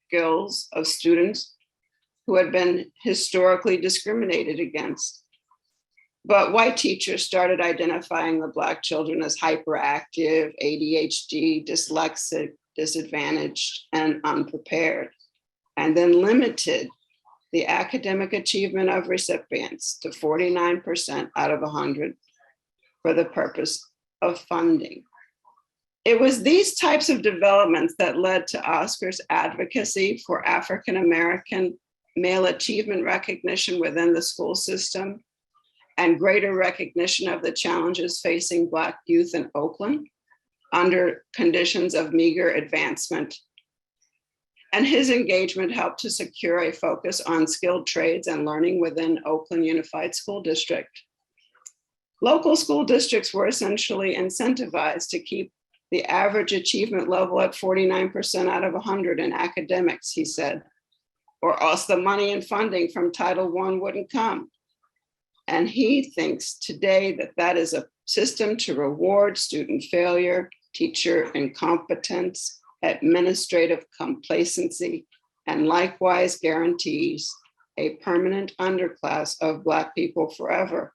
skills of students who had been historically discriminated against. But white teachers started identifying the Black children as hyperactive, ADHD, dyslexic, disadvantaged, and unprepared, and then limited the academic achievement of recipients to 49% out of 100 for the purpose of funding. It was these types of developments that led to Oscar's advocacy for African-American male achievement recognition within the school system and greater recognition of the challenges facing Black youth in Oakland under conditions of meager advancement. And his engagement helped to secure a focus on skilled trades and learning within Oakland Unified School District. Local school districts were essentially incentivized to keep the average achievement level at 49% out of 100 in academics, he said, or else the money and funding from Title I wouldn't come. And he thinks today that that is a system to reward student failure, teacher incompetence, administrative complacency, and likewise guarantees a permanent underclass of Black people forever.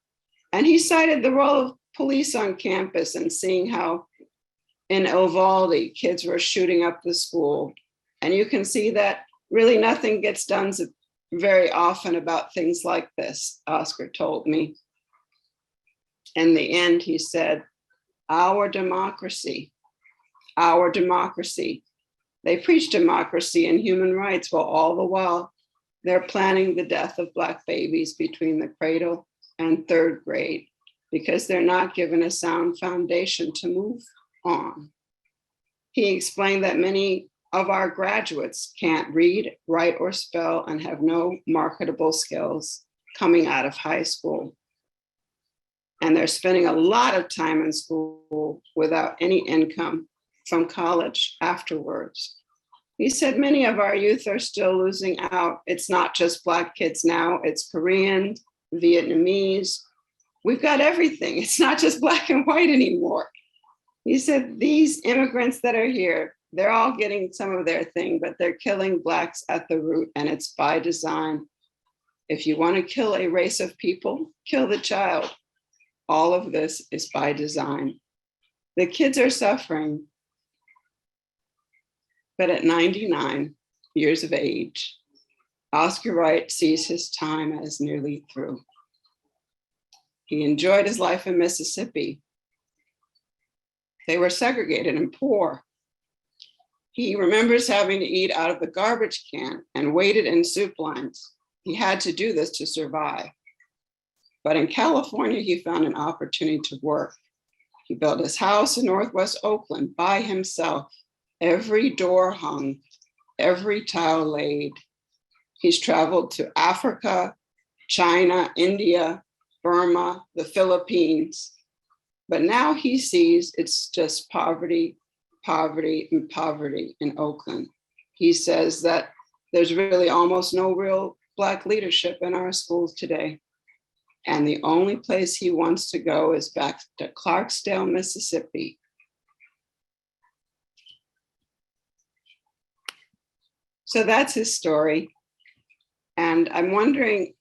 And he cited the role of police on campus and seeing how in Uvalde, kids were shooting up the school. And you can see that really nothing gets done very often about things like this, Oscar told me. In the end, he said, our democracy. They preach democracy and human rights, while all the while they're planning the death of Black babies between the cradle and third grade because they're not given a sound foundation to move on. He explained that many of our graduates can't read, write, or spell and have no marketable skills coming out of high school. And they're spending a lot of time in school without any income from college afterwards. He said many of our youth are still losing out. It's not just Black kids now, it's Korean, Vietnamese. We've got everything. It's not just Black and white anymore. He said these immigrants that are here, they're all getting some of their thing, but they're killing Blacks at the root, and it's by design. If you want to kill a race of people, kill the child. All of this is by design. The kids are suffering, but at 99 years of age, Oscar Wright sees his time as nearly through. He enjoyed his life in Mississippi. They were segregated and poor. He remembers having to eat out of the garbage can and waited in soup lines. He had to do this to survive. But in California, he found an opportunity to work. He built his house in Northwest Oakland by himself. Every door hung, every tile laid. He's traveled to Africa, China, India, Burma, the Philippines. But now he sees it's just poverty, poverty, and poverty in Oakland. He says that there's really almost no real Black leadership in our schools today. And the only place he wants to go is back to Clarksdale, Mississippi. So that's his story. And I'm wondering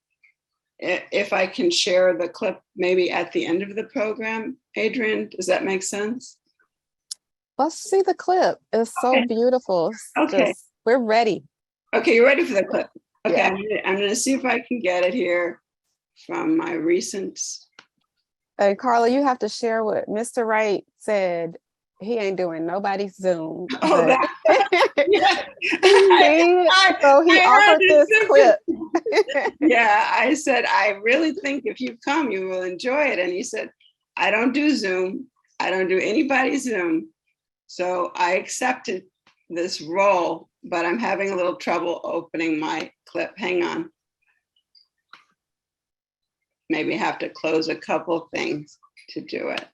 if I can share the clip maybe at the end of the program. Adrian, does that make sense? Let's see the clip. It's so beautiful. Okay. We're ready. Okay, you're ready for the clip. Okay, Yeah. I'm gonna see if I can get it here from my recent. Hey, Karla, you have to share what Mr. Wright said. He ain't doing nobody's Zoom. Oh, that, yeah. So he offered this clip. Yeah, I said, I really think if you come, you will enjoy it. And he said, I don't do Zoom. I don't do anybody's Zoom. So I accepted this role, but I'm having a little trouble opening my clip. Hang on. maybe have to close a couple things to do it.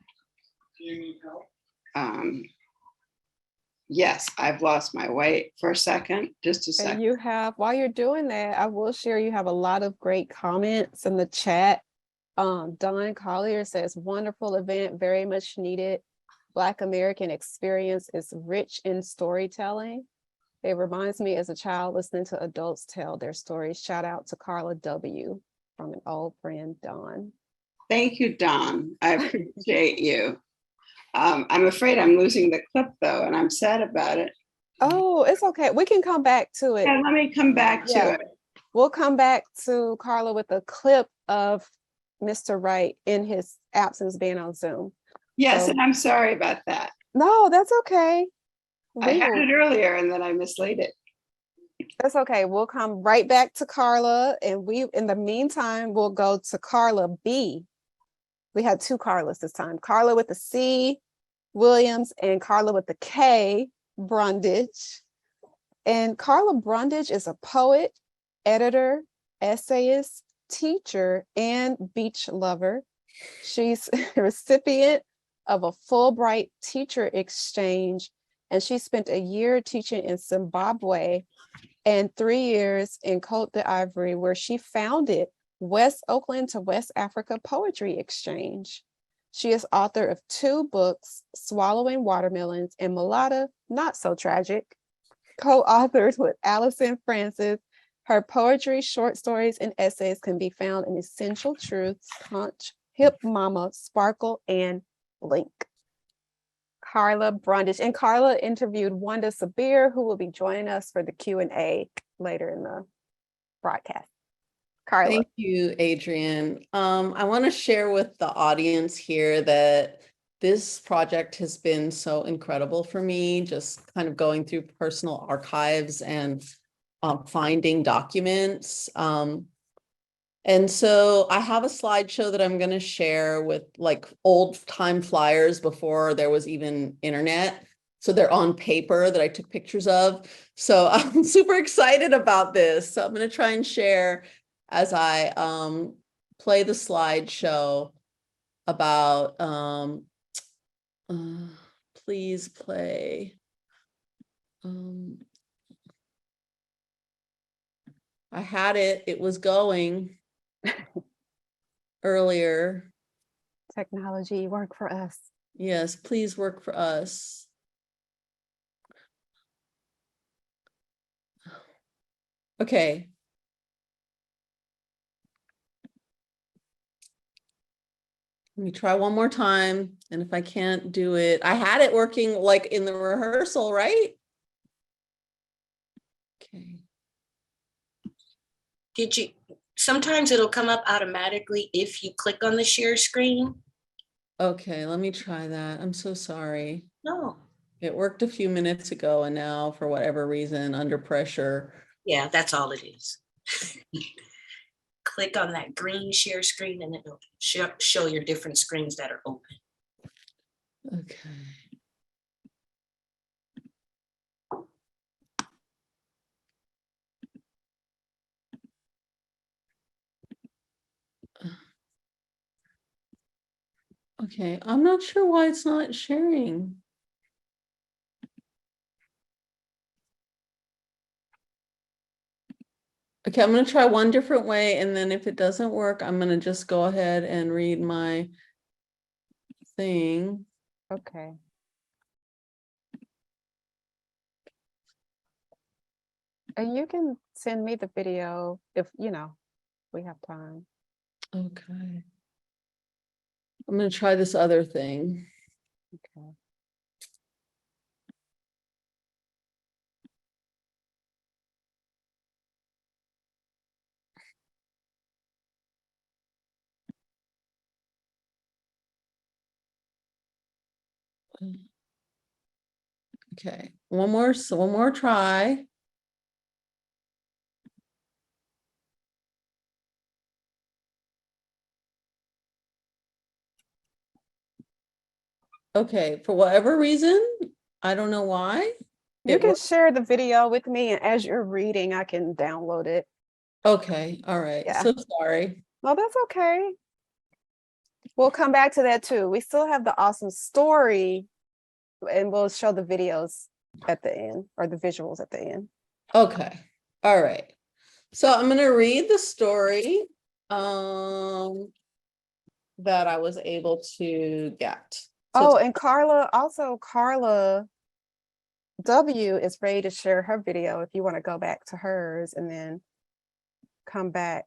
Yes, I've lost my way for a second, just a And second. you have, while you're doing that, I will share, you have a lot of great comments in the chat. Don Collier says, wonderful event, very much needed. Black American experience is rich in storytelling. It reminds me as a child listening to adults tell their stories. Shout out to Karla W. from an old friend, Don. Thank you, Don. I appreciate you. I'm afraid I'm losing the clip though, and I'm sad about it. Oh, it's okay. We can come back to it. Yeah, let me come back to it. We'll come back to Karla with a clip of Mr. Wright in his absence being on Zoom. Yes, So, and I'm sorry about that. no, that's okay. I had it earlier and then I mislaid it. That's okay. We'll come right back to Karla, and in the meantime, we'll go to Karla B. We had two Karlas this time. Karla with the C, Williams, and Karla with the K, Brundage. And Karla Brundage is a poet, editor, essayist, teacher, and beach lover. She's a recipient of a Fulbright Teacher Exchange, and she spent a year teaching in Zimbabwe and 3 years in Cote d'Ivoire, where she founded West Oakland to West Africa Poetry Exchange. She is author of 2 books, Swallowing Watermelons and Mulatta, Not So Tragic, co-authored with Allison Francis. Her poetry, short stories, and essays can be found in Essential Truths, Konch, Hip Mama, Sparkle, and Blink. Karla Brundage. And Karla interviewed Wanda Sabir, who will be joining us for the Q&A later in the broadcast. Karla. Thank you, Adrienne. I want to share with the audience here that this project has been so incredible for me, just kind of going through personal archives and finding documents. And so I have a slideshow that I'm going to share with like old time flyers before there was even internet. So they're on paper that I took pictures of. So I'm super excited about this. So I'm going to try and share as I play the slideshow about, please play. I had it, it was going earlier. Technology, work for us. Yes, please work for us. Okay. Let me try one more time. And if I can't do it, I had it working like in the rehearsal, right? Okay. Did you, sometimes it'll come up automatically if you click on the share screen. Okay, let me try that. I'm so sorry. No. It worked a few minutes ago and now for whatever reason, under pressure. Yeah, that's all it is. Click on that green share screen and it'll show your different screens that are open. Okay. Okay, I'm not sure why it's not sharing. Okay, I'm going to try one different way, and then if it doesn't work, I'm going to just go ahead and read my thing. Okay. And you can send me the video if, you know, we have time. Okay. I'm going to try this other thing. Okay. Okay, one more try. Okay, for whatever reason, I don't know why. You can share the video with me, and as you're reading, I can download it. Okay, all right. Yeah. So sorry. No, that's okay. We'll come back to that too. We still have the awesome story, and we'll show the videos at the end, or the visuals at the end. Okay. All right. So I'm going to read the story that I was able to get. Oh, and Karla W is ready to share her video if you want to go back to hers and then come back.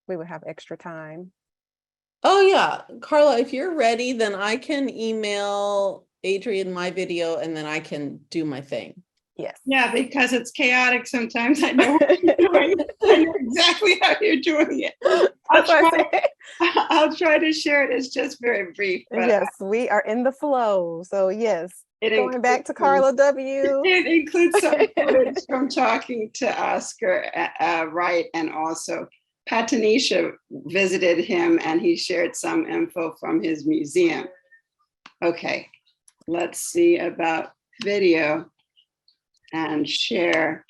We would have extra time. Oh yeah, Karla, if you're ready, then I can email Adrian my video and then I can do my thing. Yes. Yeah, because it's chaotic sometimes. I know what you're doing. I know exactly how you're doing it. I'll try to share it. It's just very brief. But yes, we are in the flow. So yes, going back to includes- Karla W. It includes some footage from talking to Oscar Wright, and also Patanisha visited him and he shared some info from his museum. Okay, let's see about video and share.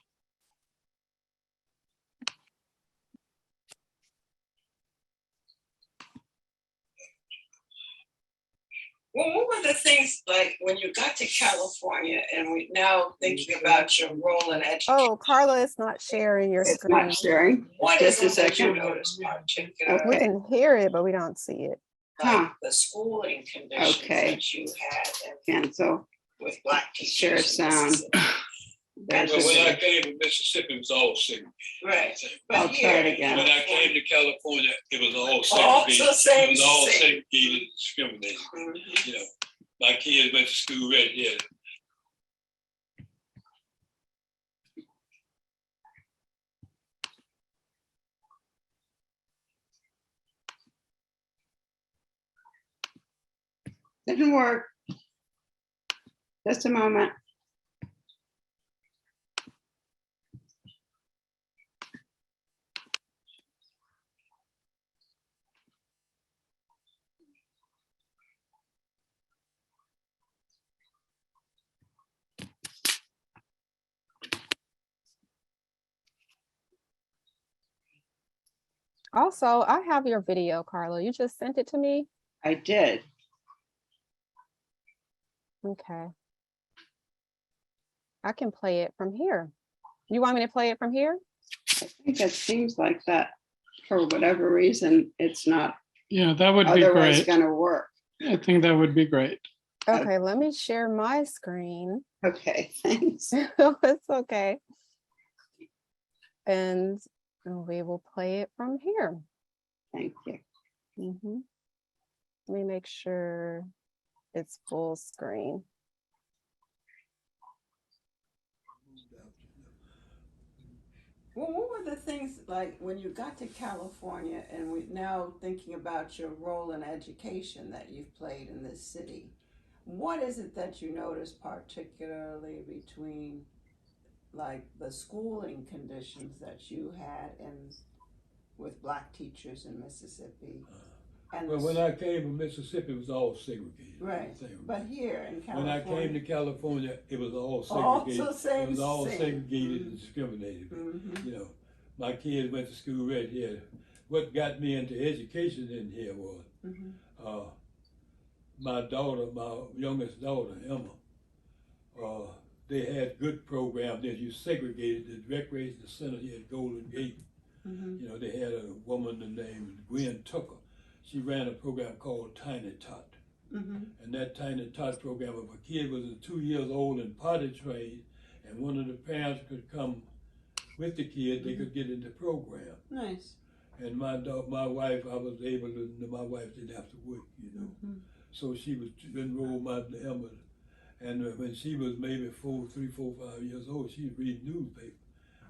Well, what were the things like when you got to California and we now thinking about your role in education? Oh, Karla is not sharing your screen. Not sharing. What Just is a it that you second. noticed particularly? We can hear it, but we don't see it. Like the schooling conditions that you had Cancel. with Black Share teachers. sound. There's Well, a- when I came to Mississippi, it was all segregated. Right. I'll But try it here, again. When I came to California, it was all All segregated. the same It was all thing. segregated and discriminated. You know, my kids went to school right here. Didn't work. Just a moment. Also, I have your video, Karla. You just sent it to me. I did. Okay. I can play it from here. You want me to play it from here? I think it seems like that for whatever reason, it's not Yeah, that would be otherwise great. going to work. I think that would be great. Okay, let me share my screen. Okay, thanks. It's okay. And we will play it from here. Thank you. Let me make sure it's full screen. Well, what were the things like when you got to California and we now thinking about your role in education that you've played in this city? What is it that you noticed particularly between like the schooling conditions that you had and with Black teachers in Mississippi? And Well, when I came to Mississippi, it was all segregated. right, but here in California, When I came to California, it was all segregated. Also same It was all thing. segregated and discriminated. You know, my kids went to school right here. What got me into education in here was my daughter, my youngest daughter, Emma. They had good programs. They you segregated the recreation center here at Golden Gate. You know, they had a woman named Gwen Tucker. She ran a program called Tiny Tot. And that Tiny Tot program, if a kid was 2 years old and potty trained, and one of the parents could come with the kid, they could get in the program. Nice. And my wife, I was able to, my wife didn't have to work, you know. So she was enrolled my Emma. And when she was maybe 4, 5 years old, she was reading newspaper.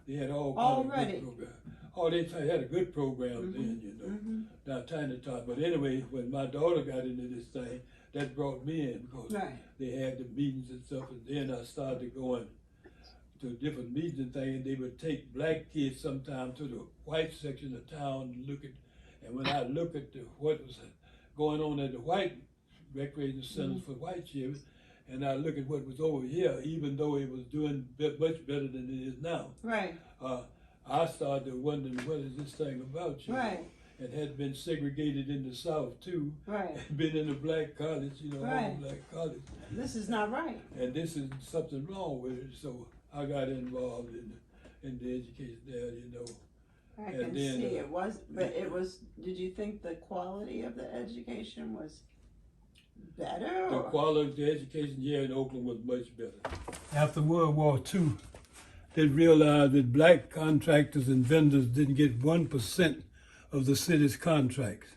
They had all kinds of good programs. Oh, they had a good program then, you know, not Tiny Tot. But anyway, when my daughter got into this thing, that brought me in because they had the meetings and stuff. And then I started going to different meetings and things. And they would take Black kids sometime to the white section of town and look at. And when I look at what was going on at the white recreation centers for white children, and I look at what was over here, even though it was doing much better than it is now. Right. I started wondering, what is this thing about, you know? and had been segregated in the South too. Right. Had been in a black college, Right. all black college. This is not right. And this is something wrong with it. So I got involved in the education there, I And can then, see it was, but it was, did you think the quality of the education was better? The or- quality of the education here in Oakland was much better. After World War II, they realized that black contractors and vendors didn't get 1% of the city's contracts.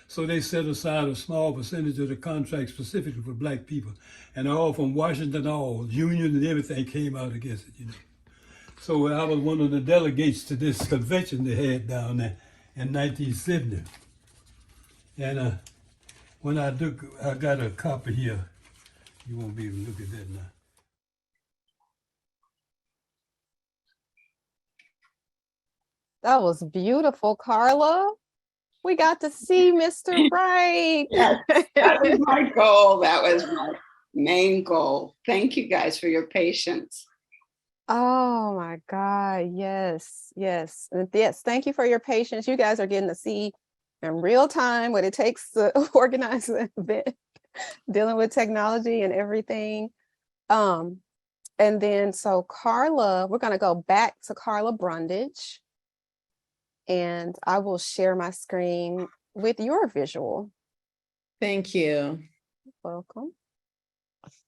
So they set aside a small percentage of the contract specifically for black people. And all from Washington, all unions and everything came out against it, So I was one of the delegates to this convention they had down there in 1970. And when I got a copy here. You won't be able to look at that now. That was beautiful, Karla. We got to see Mr. Right. That was my goal. That was my main goal. Thank you guys for your patience. Oh my God. Yes, yes. And yes, thank you for your patience. You guys are getting to see in real time what it takes to organize an event, dealing with technology and everything. And then so Karla, we're gonna go back to Karla Brundage. And I will share my screen with your visual. Thank you. Welcome.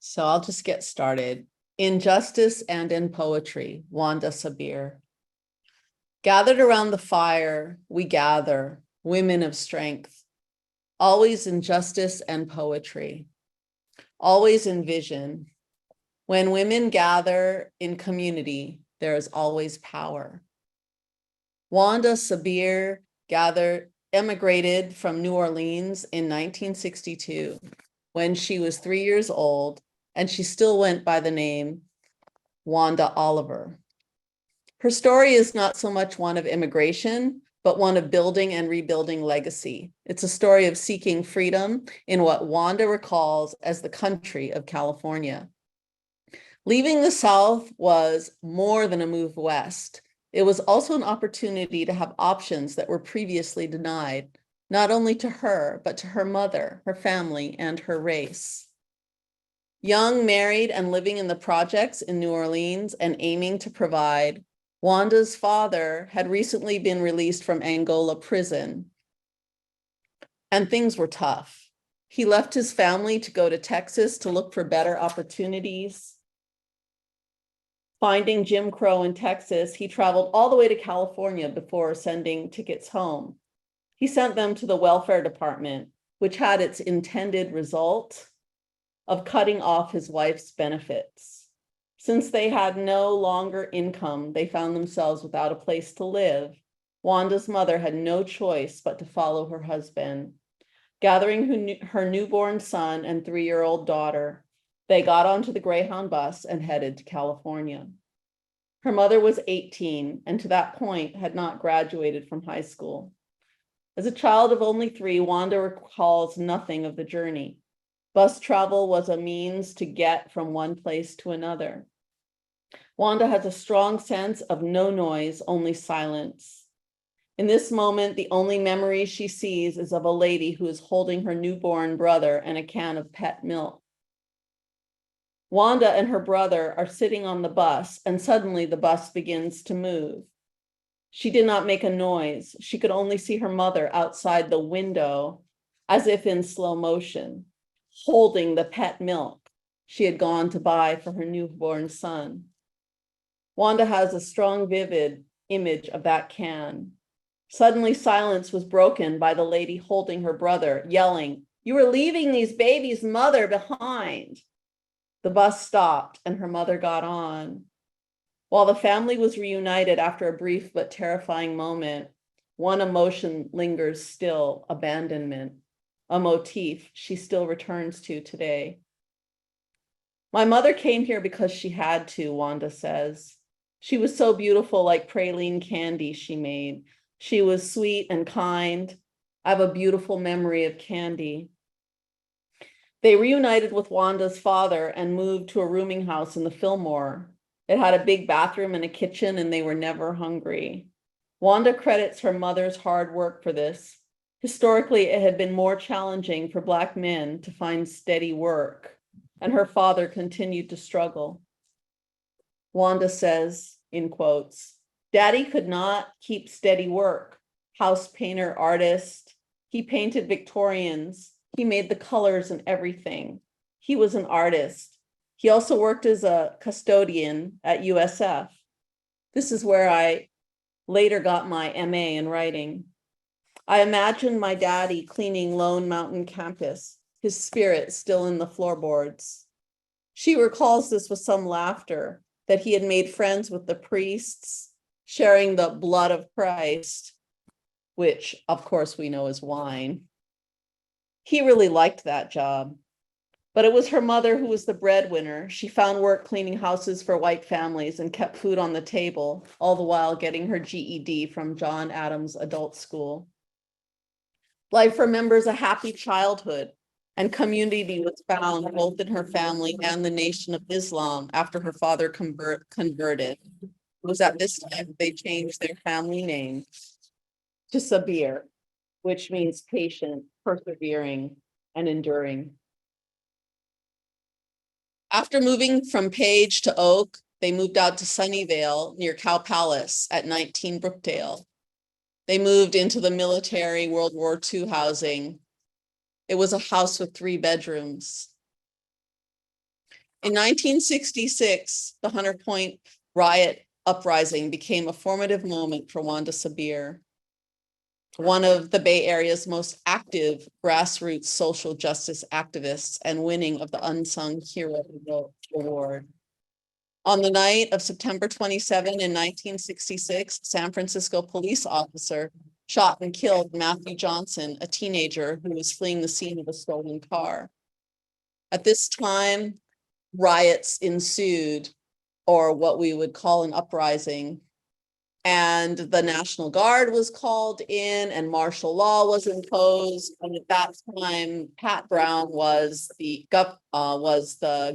So I'll just get started. In justice and in poetry, Wanda Sabir. Gathered around the fire, we gather, women of strength, always in justice and poetry, always in vision. When women gather in community, there is always power. Wanda Sabir emigrated from New Orleans in 1962 when she was 3 years old, and she still went by the name Wanda Oliver. Her story is not so much one of immigration, but one of building and rebuilding legacy. It's a story of seeking freedom in what Wanda recalls as the country of California. Leaving the South was more than a move west. It was also an opportunity to have options that were previously denied, not only to her, but to her mother, her family, and her race. Young, married, and living in the projects in New Orleans and aiming to provide, Wanda's father had recently been released from Angola prison, and things were tough. He left his family to go to Texas to look for better opportunities. Finding Jim Crow in Texas, he traveled all the way to California before sending tickets home. He sent them to the welfare department, which had its intended result of cutting off his wife's benefits. Since they had no longer income, they found themselves without a place to live. Wanda's mother had no choice but to follow her husband. Gathering her newborn son and 3-year-old daughter, they got onto the Greyhound bus and headed to California. Her mother was 18 and to that point had not graduated from high school. As a child of only 3, Wanda recalls nothing of the journey. Bus travel was a means to get from one place to another. Wanda has a strong sense of no noise, only silence. In this moment, the only memory she sees is of a lady who is holding her newborn brother and a can of pet milk. Wanda and her brother are sitting on the bus, and suddenly the bus begins to move. She did not make a noise. She could only see her mother outside the window, as if in slow motion, holding the pet milk she had gone to buy for her newborn son. Wanda has a strong, vivid image of that can. Suddenly, silence was broken by the lady holding her brother, yelling, "You are leaving these babies' mother behind." The bus stopped and her mother got on. While the family was reunited after a brief but terrifying moment, one emotion lingers still: abandonment, a motif she still returns to today. My mother came here because she had to, Wanda says. She was so beautiful, like praline candy she made. She was sweet and kind. I have a beautiful memory of candy. They reunited with Wanda's father and moved to a rooming house in the Fillmore. It had a big bathroom and a kitchen, and they were never hungry. Wanda credits her mother's hard work for this. Historically, it had been more challenging for Black men to find steady work, and her father continued to struggle. Wanda says, in quotes, "Daddy could not keep steady work. House painter, artist. He painted Victorians. He made the colors and everything. He was an artist. He also worked as a custodian at USF. This is where I later got my MA in writing. I imagined my daddy cleaning Lone Mountain campus, his spirit still in the floorboards." She recalls this with some laughter, that he had made friends with the priests, sharing the blood of Christ, which of course we know is wine. He really liked that job, but it was her mother who was the breadwinner. She found work cleaning houses for white families and kept food on the table, all the while getting her GED from John Adams Adult School. Life remembers a happy childhood, and community was found both in her family and the Nation of Islam after her father converted. It was at this time they changed their family name to Sabir, which means patient, persevering, and enduring. After moving from Page to Oak, they moved out to Sunnyvale near Cow Palace at 19 Brookdale. They moved into the military World War II housing. It was a house with 3 bedrooms. In 1966, the Hunter Point riot uprising became a formative moment for Wanda Sabir, one of the Bay Area's most active grassroots social justice activists and winning of the Unsung Hero Award. On the night of September 27 in 1966, a San Francisco police officer shot and killed Matthew Johnson, a teenager who was fleeing the scene of a stolen car. At this time, riots ensued, or what we would call an uprising, and the National Guard was called in and martial law was imposed. And at that time, Pat Brown was the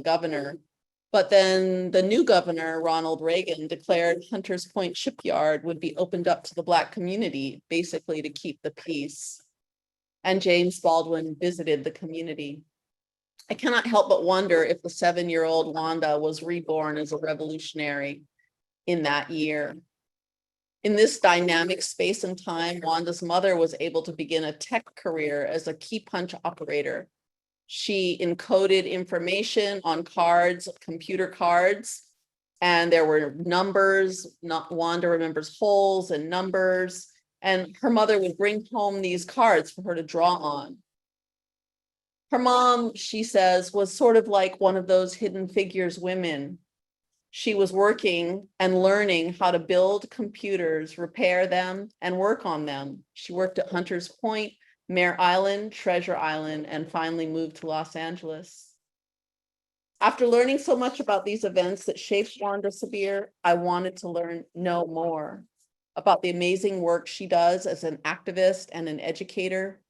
governor. But then the new governor, Ronald Reagan, declared Hunters Point Shipyard would be opened up to the Black community, basically to keep the peace. And James Baldwin visited the community. I cannot help but wonder if the 7-year-old Wanda was reborn as a revolutionary in that year. In this dynamic space and time, Wanda's mother was able to begin a tech career as a key punch operator. She encoded information on cards, computer cards, and there were numbers. Wanda remembers holes and numbers, and her mother would bring home these cards for her to draw on. Her mom, she says, was sort of like one of those hidden figures women. She was working and learning how to build computers, repair them, and work on them. She worked at Hunters Point, Mare Island, Treasure Island, and finally moved to Los Angeles. After learning so much about these events that shaped Wanda Sabir, I wanted to know more about the amazing work she does as an activist and an educator.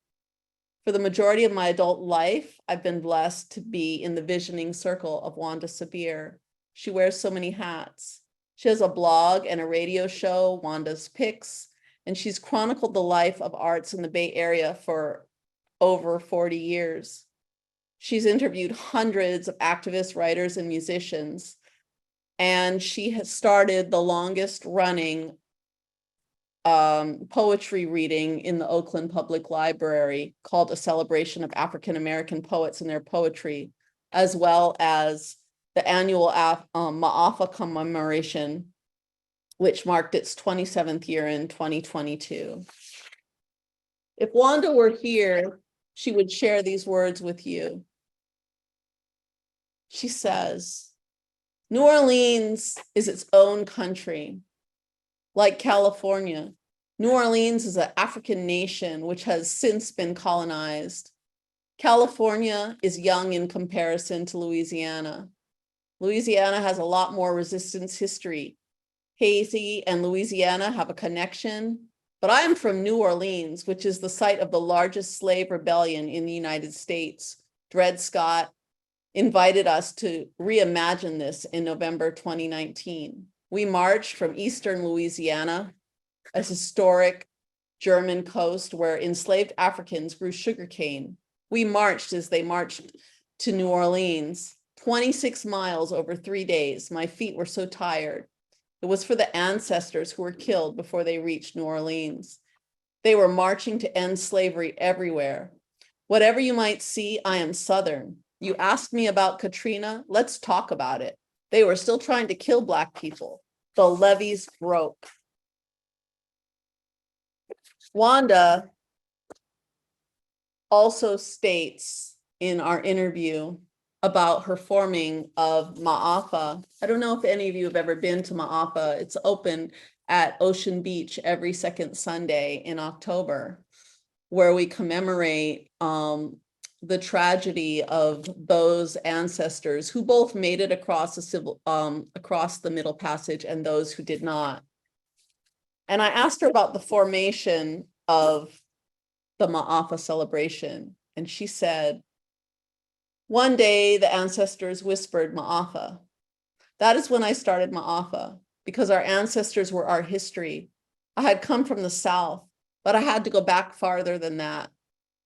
For the majority of my adult life, I've been blessed to be in the visioning circle of Wanda Sabir. She wears so many hats. She has a blog and a radio show, Wanda's Picks, and she's chronicled the life of arts in the Bay Area for over 40 years. She's interviewed hundreds of activists, writers, and musicians, and she has started the longest running poetry reading in the Oakland Public Library called A Celebration of African American Poets and Their Poetry, as well as the annual Ma'afa commemoration, which marked its 27th year in 2022. If Wanda were here, she would share these words with you. She says, New Orleans is its own country. Like California, New Orleans is an African nation which has since been colonized. California is young in comparison to Louisiana. Louisiana has a lot more resistance history. Haiti and Louisiana have a connection, but I am from New Orleans, which is the site of the largest slave rebellion in the United States. Dred Scott invited us to reimagine this in November 2019. We marched from Eastern Louisiana, a historic German coast where enslaved Africans grew sugarcane. We marched as they marched to New Orleans, 26 miles over 3 days. My feet were so tired. It was for the ancestors who were killed before they reached New Orleans. They were marching to end slavery everywhere. Whatever you might see, I am Southern. You asked me about Katrina, let's talk about it. They were still trying to kill Black people. The levees broke. Wanda also states in our interview about her forming of Ma'afa. I don't know if any of you have ever been to Ma'afa. It's open at Ocean Beach every second Sunday in October, where we commemorate the tragedy of those ancestors who both made it across the Middle Passage and those who did not. And I asked her about the formation of the Ma'afa celebration, and she said, one day the ancestors whispered Ma'afa. That is when I started Ma'afa, because our ancestors were our history. I had come from the South, but I had to go back farther than that.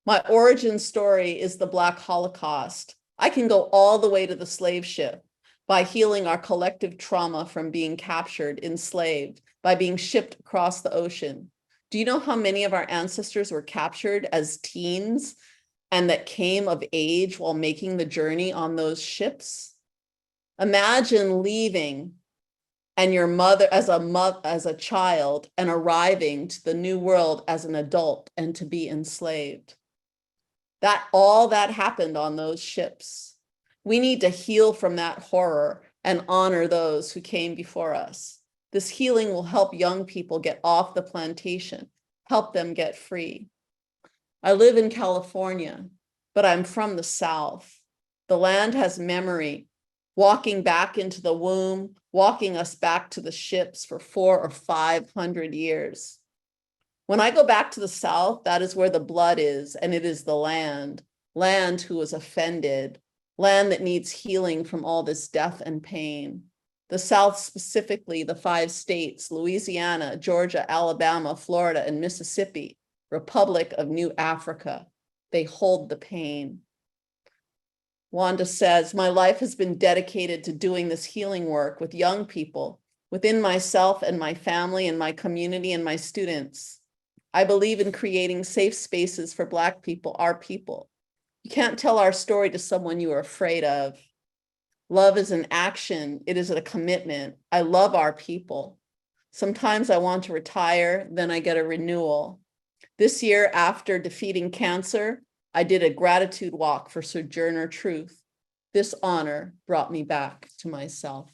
My origin story is the Black Holocaust. I can go all the way to the slave ship by healing our collective trauma from being captured, enslaved, by being shipped across the ocean. Do you know how many of our ancestors were captured as teens and that came of age while making the journey on those ships? Imagine leaving and your mother as a child and arriving to the new world as an adult and to be enslaved. All that happened on those ships. We need to heal from that horror and honor those who came before us. This healing will help young people get off the plantation, help them get free. I live in California, but I'm from the South. The land has memory, walking back into the womb, walking us back to the ships for 400 or 500 years. When I go back to the South, that is where the blood is, and it is the land who is offended, land that needs healing from all this death and pain. The South, specifically the 5 states, Louisiana, Georgia, Alabama, Florida, and Mississippi, Republic of New Africa. They hold the pain. Wanda says, my life has been dedicated to doing this healing work with young people, within myself and my family and my community and my students. I believe in creating safe spaces for Black people, our people. You can't tell our story to someone you are afraid of. Love is an action. It is a commitment. I love our people. Sometimes I want to retire, then I get a renewal. This year, after defeating cancer, I did a gratitude walk for Sojourner Truth. This honor brought me back to myself.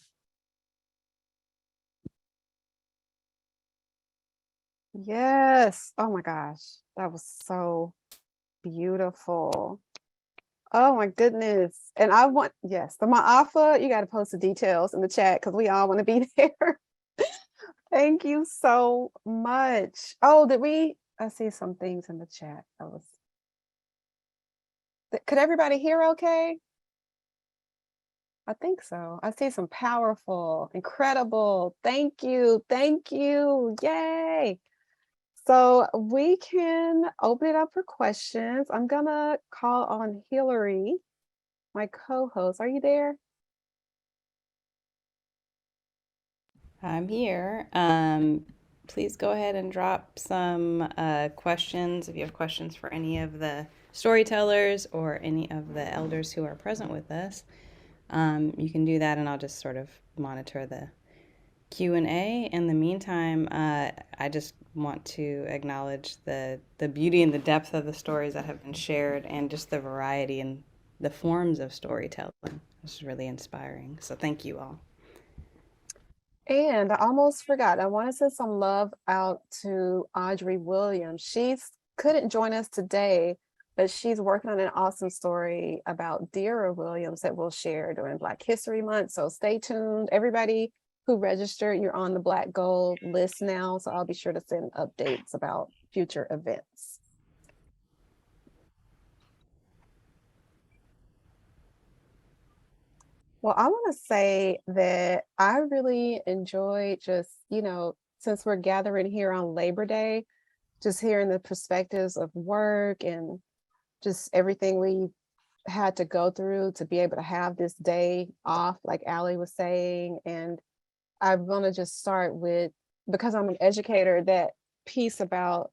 Yes. Oh my gosh. That was so beautiful. Oh my goodness. And I want, yes, the Ma'afa, you got to post the details in the chat because we all want to be there. Thank you so much. Oh, I see some things in the chat. Could everybody hear okay? I think so. I see some powerful, incredible. Thank you. Thank you. Yay. So we can open it up for questions. I'm gonna call on Hillary, my co-host. Are you there? I'm here. Please go ahead and drop some questions if you have questions for any of the storytellers or any of the elders who are present with us. You can do that, and I'll just sort of monitor the Q&A. In the meantime, I just want to acknowledge the beauty and the depth of the stories that have been shared and just the variety and the forms of storytelling. It's really inspiring. So thank you all. And I almost forgot, I want to send some love out to Audrey Williams. She couldn't join us today, but she's working on an awesome story about Deara Williams that we'll share during Black History Month. So stay tuned. Everybody who registered, you're on the Black Gold list now. So I'll be sure to send updates about future events. Well, I want to say that I really enjoyed just, since we're gathering here on Labor Day, just hearing the perspectives of work and just everything we had to go through to be able to have this day off, like Alie was saying. And I want to just start with, because I'm an educator, that piece about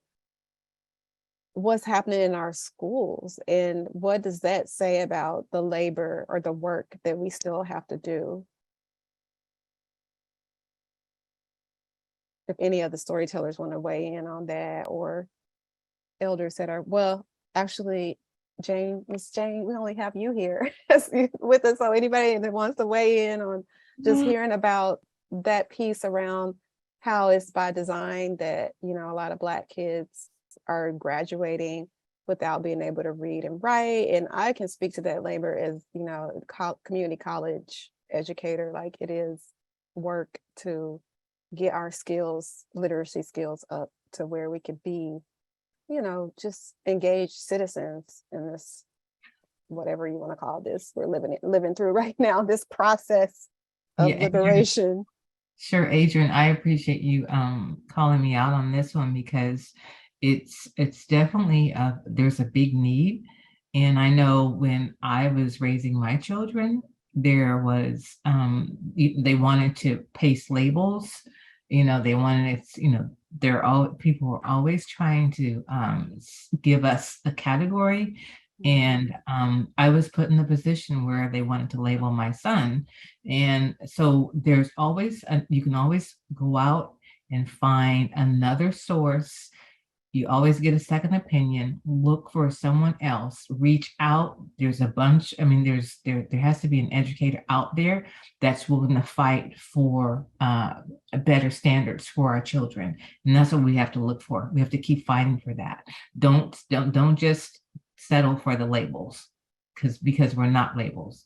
what's happening in our schools and what does that say about the labor or the work that we still have to do. If any of the storytellers want to weigh in on that, or elders that are, well, actually, Miss Jane, we only have you here with us. So anybody that wants to weigh in on just hearing about that piece around how it's by design that, you know, a lot of Black kids are graduating without being able to read and write. And I can speak to that labor as, you know, community college educator, like it is work to get our skills, literacy skills up to where we could be, you know, just engaged citizens in this, whatever you want to call this, we're living through right now, this process of liberation. Sure, Adrian, I appreciate you calling me out on this one, because it's definitely there's a big need. And I know when I was raising my children, there was they wanted to paste labels, you know, they wanted it, you know, people were always trying to give us a category. And I was put in the position where they wanted to label my son. And so there's always, you can always go out and find another source. You always get a second opinion, look for someone else, reach out. There's a bunch, I mean, there has to be an educator out there that's willing to fight for better standards for our children. And that's what we have to look for. We have to keep fighting for that. Don't just settle for the labels, because we're not labels.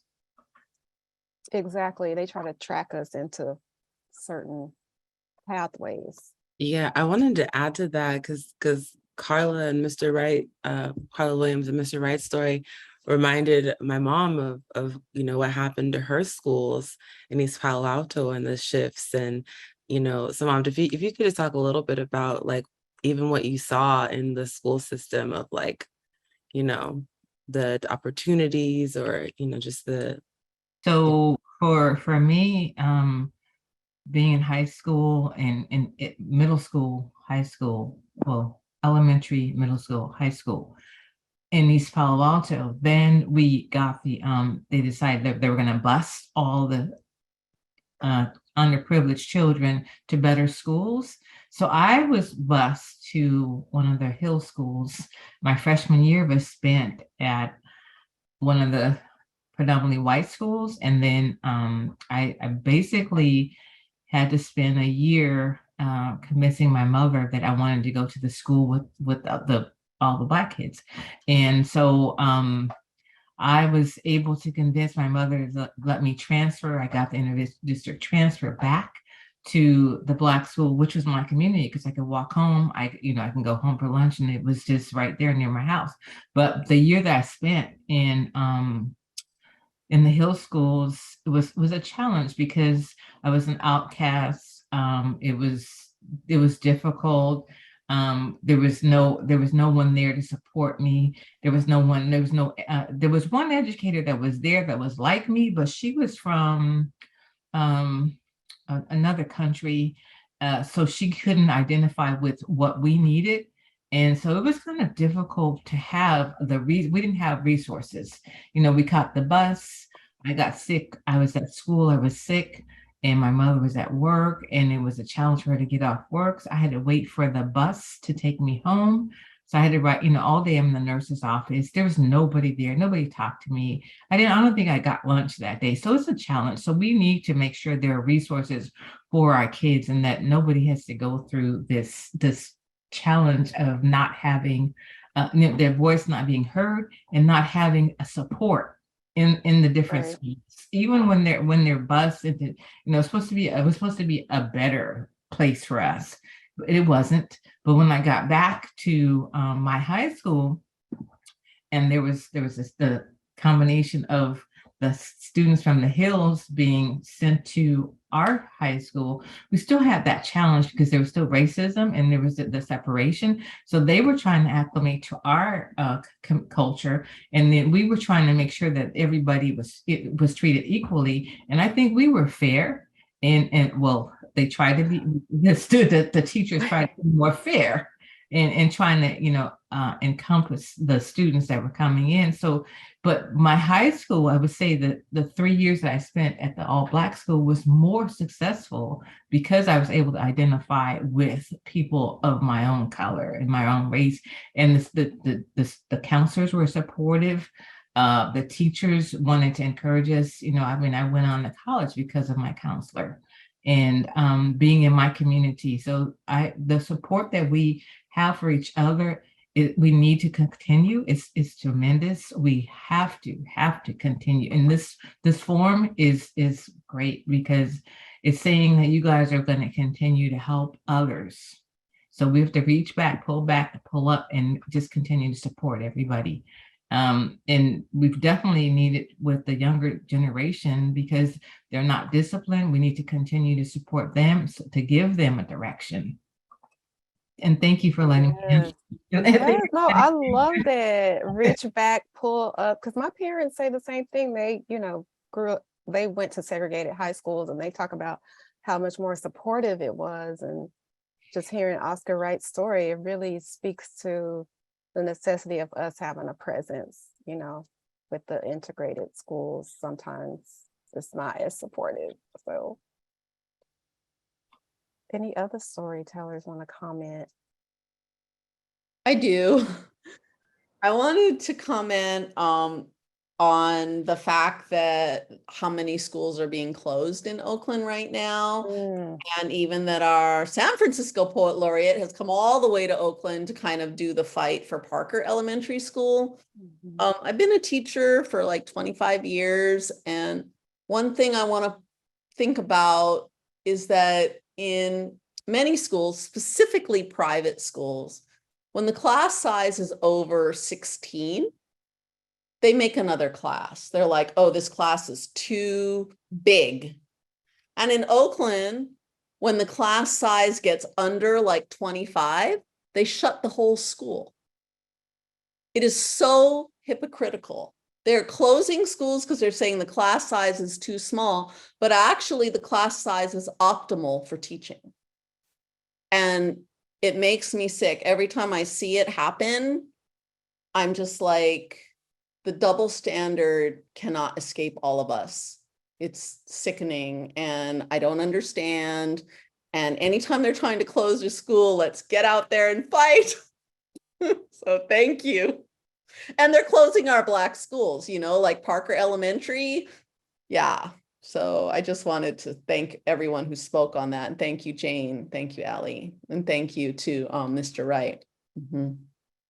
Exactly. They try to track us into certain pathways. Yeah, I wanted to add to that because Karla and Mr. Wright, Karla Williams and Mr. Wright's story reminded my mom of you know what happened to her schools in East Palo Alto and the shifts. And you know, so mom, if you could just talk a little bit about like even what you saw in the school system of like, you know, the opportunities, or you know, just the. So for me, being in high school and middle school, high school, well, elementary, middle school, high school in East Palo Alto, then we got the, they decided that they were going to bus all the underprivileged children to better schools. So I was bused to one of the Hill schools. My freshman year was spent at one of the predominantly white schools. And then I basically had to spend a year convincing my mother that I wanted to go to the school with all the Black kids. And so I was able to convince my mother to let me transfer. I got the inter-district transfer back to the Black school, which was my community, because I could walk home. I can go home for lunch, and it was just right there near my house. But the year that I spent in the Hill schools, it was a challenge because I was an outcast. It was difficult. There was no one there to support me. There was one educator that was there that was like me, but she was from another country, so she couldn't identify with what we needed. And so it was kind of difficult to have we didn't have resources. You know, we caught the bus. I got sick. I was at school. I was sick, and my mother was at work, and it was a challenge for her to get off work. So I had to wait for the bus to take me home. So I had to write, all day I'm in the nurse's office. There was nobody there. Nobody talked to me. I don't think I got lunch that day. So it's a challenge. So we need to make sure there are resources for our kids, and that nobody has to go through this challenge of not having their voice not being heard and not having a support in the different schools. Even when they're bused into, it was supposed to be a better place for us, but it wasn't. But when I got back to my high school, and there was the combination of the students from the hills being sent to our high school, we still had that challenge because there was still racism and there was the separation. So they were trying to acclimate to our culture, and then we were trying to make sure that everybody was treated equally. And I think we were fair, and well, they tried to be, the teachers tried to be more fair and trying to, encompass the students that were coming in. So, but my high school, I would say that the 3 years that I spent at the all-Black school was more successful because I was able to identify with people of my own color and my own race. And the counselors were supportive. The teachers wanted to encourage us. I went on to college because of my counselor and being in my community. So the support that we have for each other, we need to continue. It's tremendous. We have to continue. And this forum is great because it's saying that you guys are going to continue to help others. So we have to reach back, pull up, and just continue to support everybody. And we've definitely needed with the younger generation because they're not disciplined. We need to continue to support them, to give them a direction. And thank you for letting me. Yes, no, I love that. Reach back, pull up, because my parents say the same thing. They, they went to segregated high schools, and they talk about how much more supportive it was. And just hearing Oscar Wright's story, it really speaks to the necessity of us having a presence, with the integrated schools. Sometimes it's not as supportive. So any other storytellers want to comment? I do. I wanted to comment on the fact that how many schools are being closed in Oakland right now. And even that our San Francisco Poet Laureate has come all the way to Oakland to kind of do the fight for Parker Elementary School. I've been a teacher for like 25 years. And one thing I want to think about is that in many schools, specifically private schools, when the class size is over 16, they make another class. They're like, oh, this class is too big. And in Oakland, when the class size gets under like 25, they shut the whole school. It is so hypocritical. They're closing schools because they're saying the class size is too small, but actually the class size is optimal for teaching. And it makes me sick. Every time I see it happen, I'm just like, the double standard cannot escape all of us. It's sickening and I don't understand. And anytime they're trying to close a school, let's get out there and fight. So thank you. And they're closing our Black schools, like Parker Elementary. Yeah. So I just wanted to thank everyone who spoke on that. And thank you, Jane. Thank you, Alie. And thank you to Mr. Wright.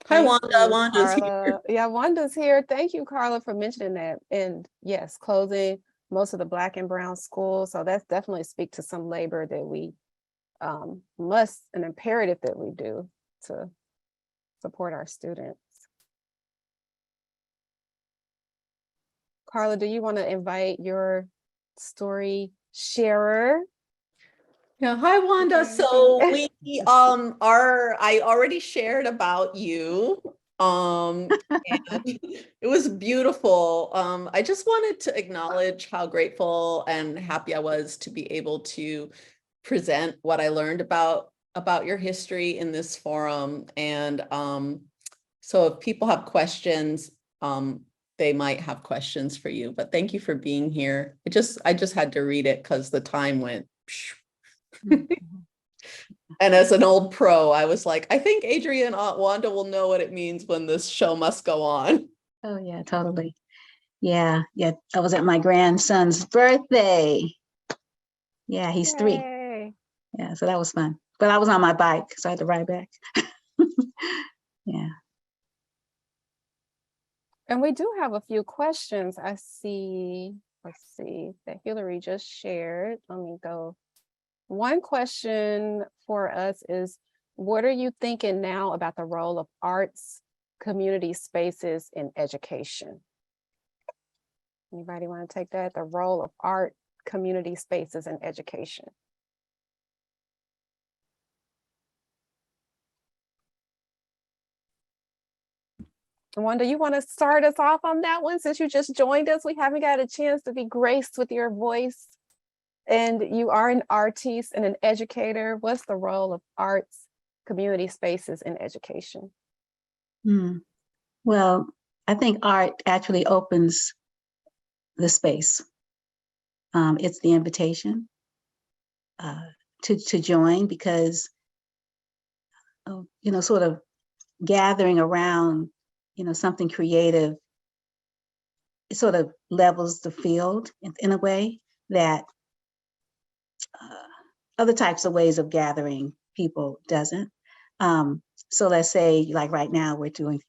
Hi, Wanda. Wanda's here. Yeah, Wanda's here. Thank you, Karla, for mentioning that. And yes, closing most of the Black and brown schools. So that's definitely speak to some labor that we an imperative that we do to support our students. Karla, do you want to invite your story sharer? Yeah, hi Wanda. So we I already shared about you. And it was beautiful. I just wanted to acknowledge how grateful and happy I was to be able to present what I learned about your history in this forum. And so if people have questions, they might have questions for you, but thank you for being here. I just had to read it because the time went. And as an old pro, I was like, I think Adrienne Wanda will know what it means when this show must go on. Oh yeah, totally. Yeah. I was at my grandson's birthday. Yeah, he's 3. Yeah, so that was fun. But I was on my bike, so I had to ride back. Yeah. And we do have a few questions. I see, let's see, that Hillary just shared. Let me go. One question for us is, what are you thinking now about the role of arts, community spaces in education? Anybody want to take that? The role of art, community spaces, and education. Wanda, you want to start us off on that one since you just joined us? We haven't got a chance to be graced with your voice. And you are an artist and an educator. What's the role of arts, community spaces, and education? Well, I think art actually opens the space. It's the invitation to join, because, sort of gathering around, something creative, it sort of levels the field in a way that other types of ways of gathering people doesn't. So let's say, like right now, we're doing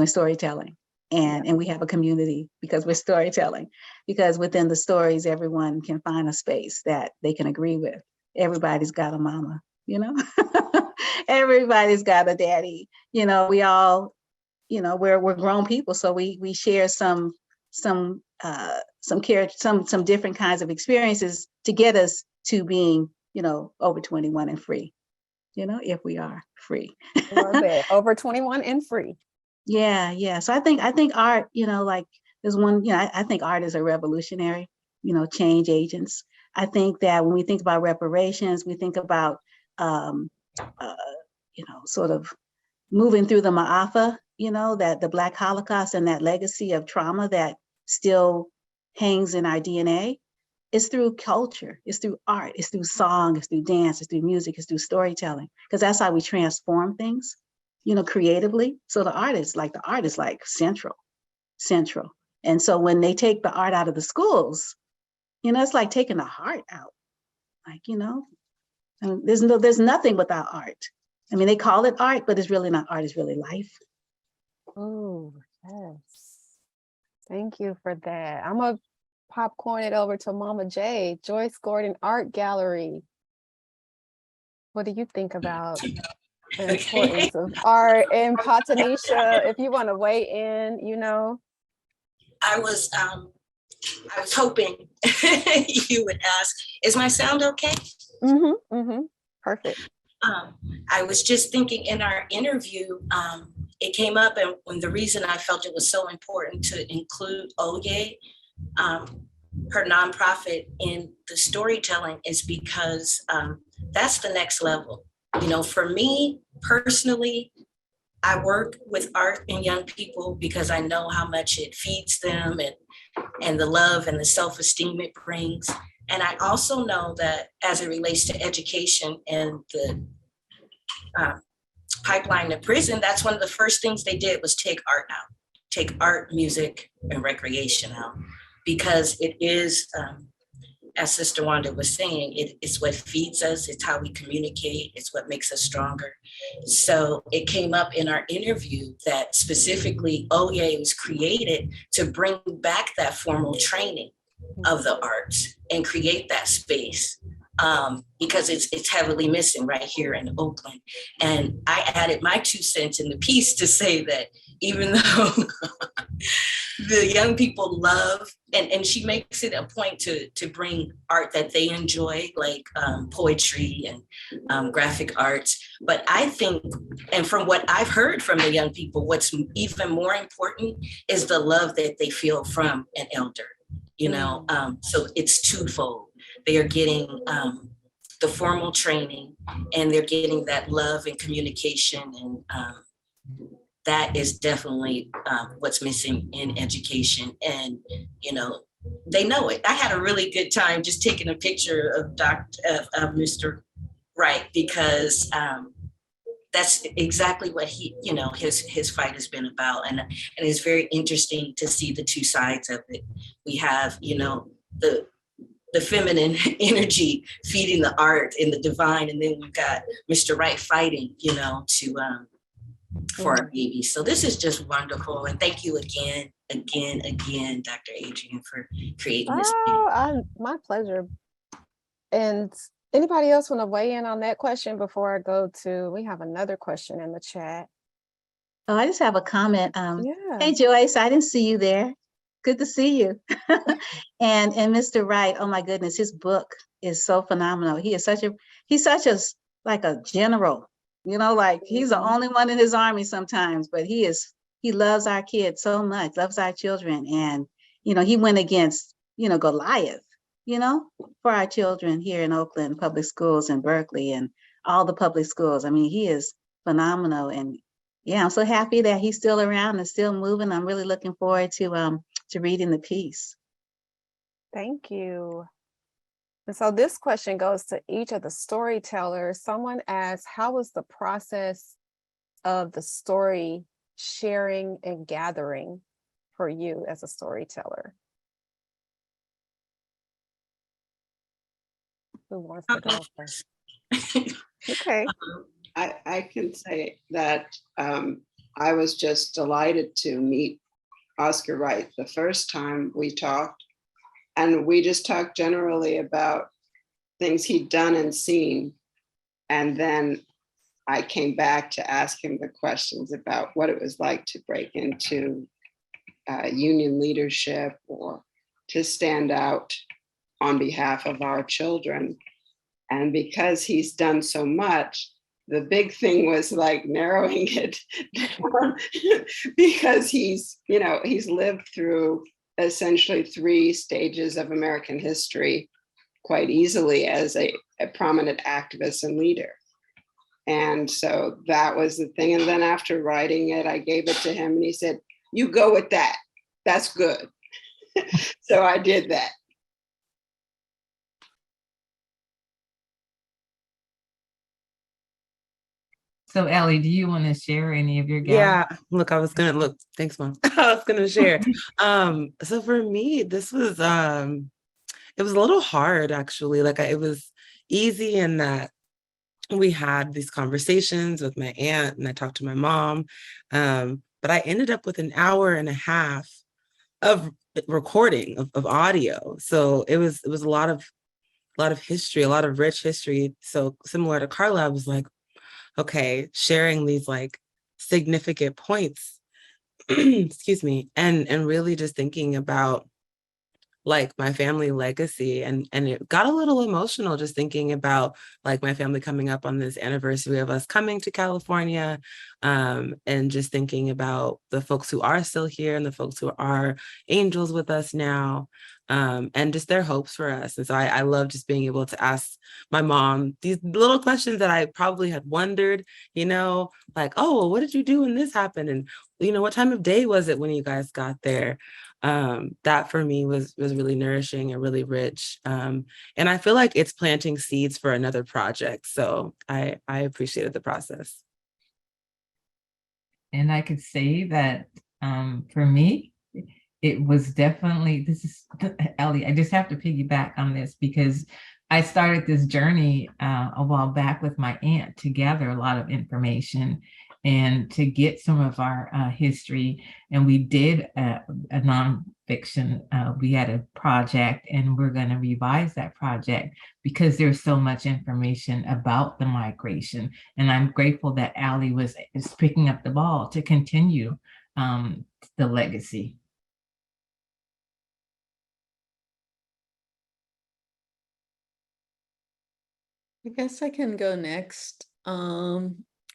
storytelling, and we have a community because we're storytelling, because within the stories, everyone can find a space that they can agree with. Everybody's got a mama, everybody's got a daddy, we all, we're grown people. So we share some different kinds of experiences to get us to being, over 21 and free, if we are free. Love it. Over 21 and free. Yeah. So I think art, like there's one, I think art is a revolutionary, change agents. I think that when we think about reparations, we think about, sort of moving through the Ma'afa, that the Black Holocaust and that legacy of trauma that still hangs in our DNA. It's through culture, it's through art, it's through song, it's through dance, it's through music, it's through storytelling, because that's how we transform things, creatively. So the art is like central. And so when they take the art out of the schools, it's like taking the heart out. Like, there's nothing without art. I mean, they call it art, but it's really not art, it's really life. Oh, yes. Thank you for that. I'm going to popcorn it over to Mama J, Joyce Gordon Art Gallery. What do you think about the importance of art? And Patanisha, if you want to weigh in, I was hoping you would ask, is my sound okay? Perfect. I was just thinking in our interview, it came up, and the reason I felt it was so important to include Oye, her nonprofit, in the storytelling is because that's the next level. For me personally, I work with art and young people because I know how much it feeds them and the love and the self-esteem it brings. And I also know that as it relates to education and the pipeline to prison, that's one of the first things they did was take art out, take art, music, and recreation out, because it is, as Sister Wanda was saying, it's what feeds us, it's how we communicate, it's what makes us stronger. So it came up in our interview that specifically Oye was created to bring back that formal training of the arts and create that space, because it's heavily missing right here in Oakland. And I added my 2 cents in the piece to say that even though the young people love, and she makes it a point to bring art that they enjoy, like poetry and graphic arts. But I think, and from what I've heard from the young people, what's even more important is the love that they feel from an elder, so it's twofold. They are getting the formal training, and they're getting that love and communication, and that is definitely what's missing in education. And they know it. I had a really good time just taking a picture of Mr. Wright, because that's exactly what he, his fight has been about. And it's very interesting to see the 2 sides of it. We have, the feminine energy feeding the art and the divine, and then we've got Mr. Wright fighting, for our babies. So this is just wonderful, and thank you again, Dr. Adrienne, for creating this. My pleasure. And anybody else want to weigh in on that question before I go to? We have another question in the chat. Oh, I just have a comment. Hey, Joyce, I didn't see you there. Good to see you. And Mr. Wright, oh my goodness, his book is so phenomenal. He's such a like a general, like he's the only one in his army sometimes, but he loves our kids so much, loves our children. And, he went against, Goliath, for our children here in Oakland public schools and Berkeley and all the public schools. I mean, he is phenomenal. And yeah, I'm so happy that he's still around and still moving. I'm really looking forward to reading the piece. Thank you. And so this question goes to each of the storytellers. Someone asked, how was the process of the story sharing and gathering for you as a storyteller? Who wants to go first? Okay. I can say that I was just delighted to meet Oscar Wright the first time we talked. And we just talked generally about things he'd done and seen. And then I came back to ask him the questions about what it was like to break into union leadership or to stand out on behalf of our children. And because he's done so much, the big thing was like narrowing it down because he's lived through essentially 3 stages of American history quite easily as a prominent activist and leader. And so that was the thing. And then after writing it, I gave it to him and he said, "You go with that. That's good." So I did that. So Alie, do you want to share any of your gals? Yeah, thanks, Mom. I was gonna share. So for me, this was it was a little hard actually. Like it was easy in that we had these conversations with my aunt and I talked to my mom. But I ended up with an hour and a half of recording of audio. So it was a lot of history, a lot of rich history. So similar to Karla, I was like, okay, sharing these like significant points, excuse me, and really just thinking about like my family legacy, and it got a little emotional just thinking about like my family coming up on this anniversary of us coming to California, and just thinking about the folks who are still here and the folks who are angels with us now, and just their hopes for us. And so I love just being able to ask my mom these little questions that I probably had wondered, like, oh, well, what did you do when this happened? And, what time of day was it when you guys got there? That for me was really nourishing and really rich. And I feel like it's planting seeds for another project. So I appreciated the process. And I could say that for me, it was definitely, Alie, I just have to piggyback on this because I started this journey a while back with my aunt to gather a lot of information and to get some of our history. And we did a nonfiction, we had a project and we're going to revise that project because there's so much information about the migration. And I'm grateful that Alie is picking up the ball to continue the legacy. I guess I can go next.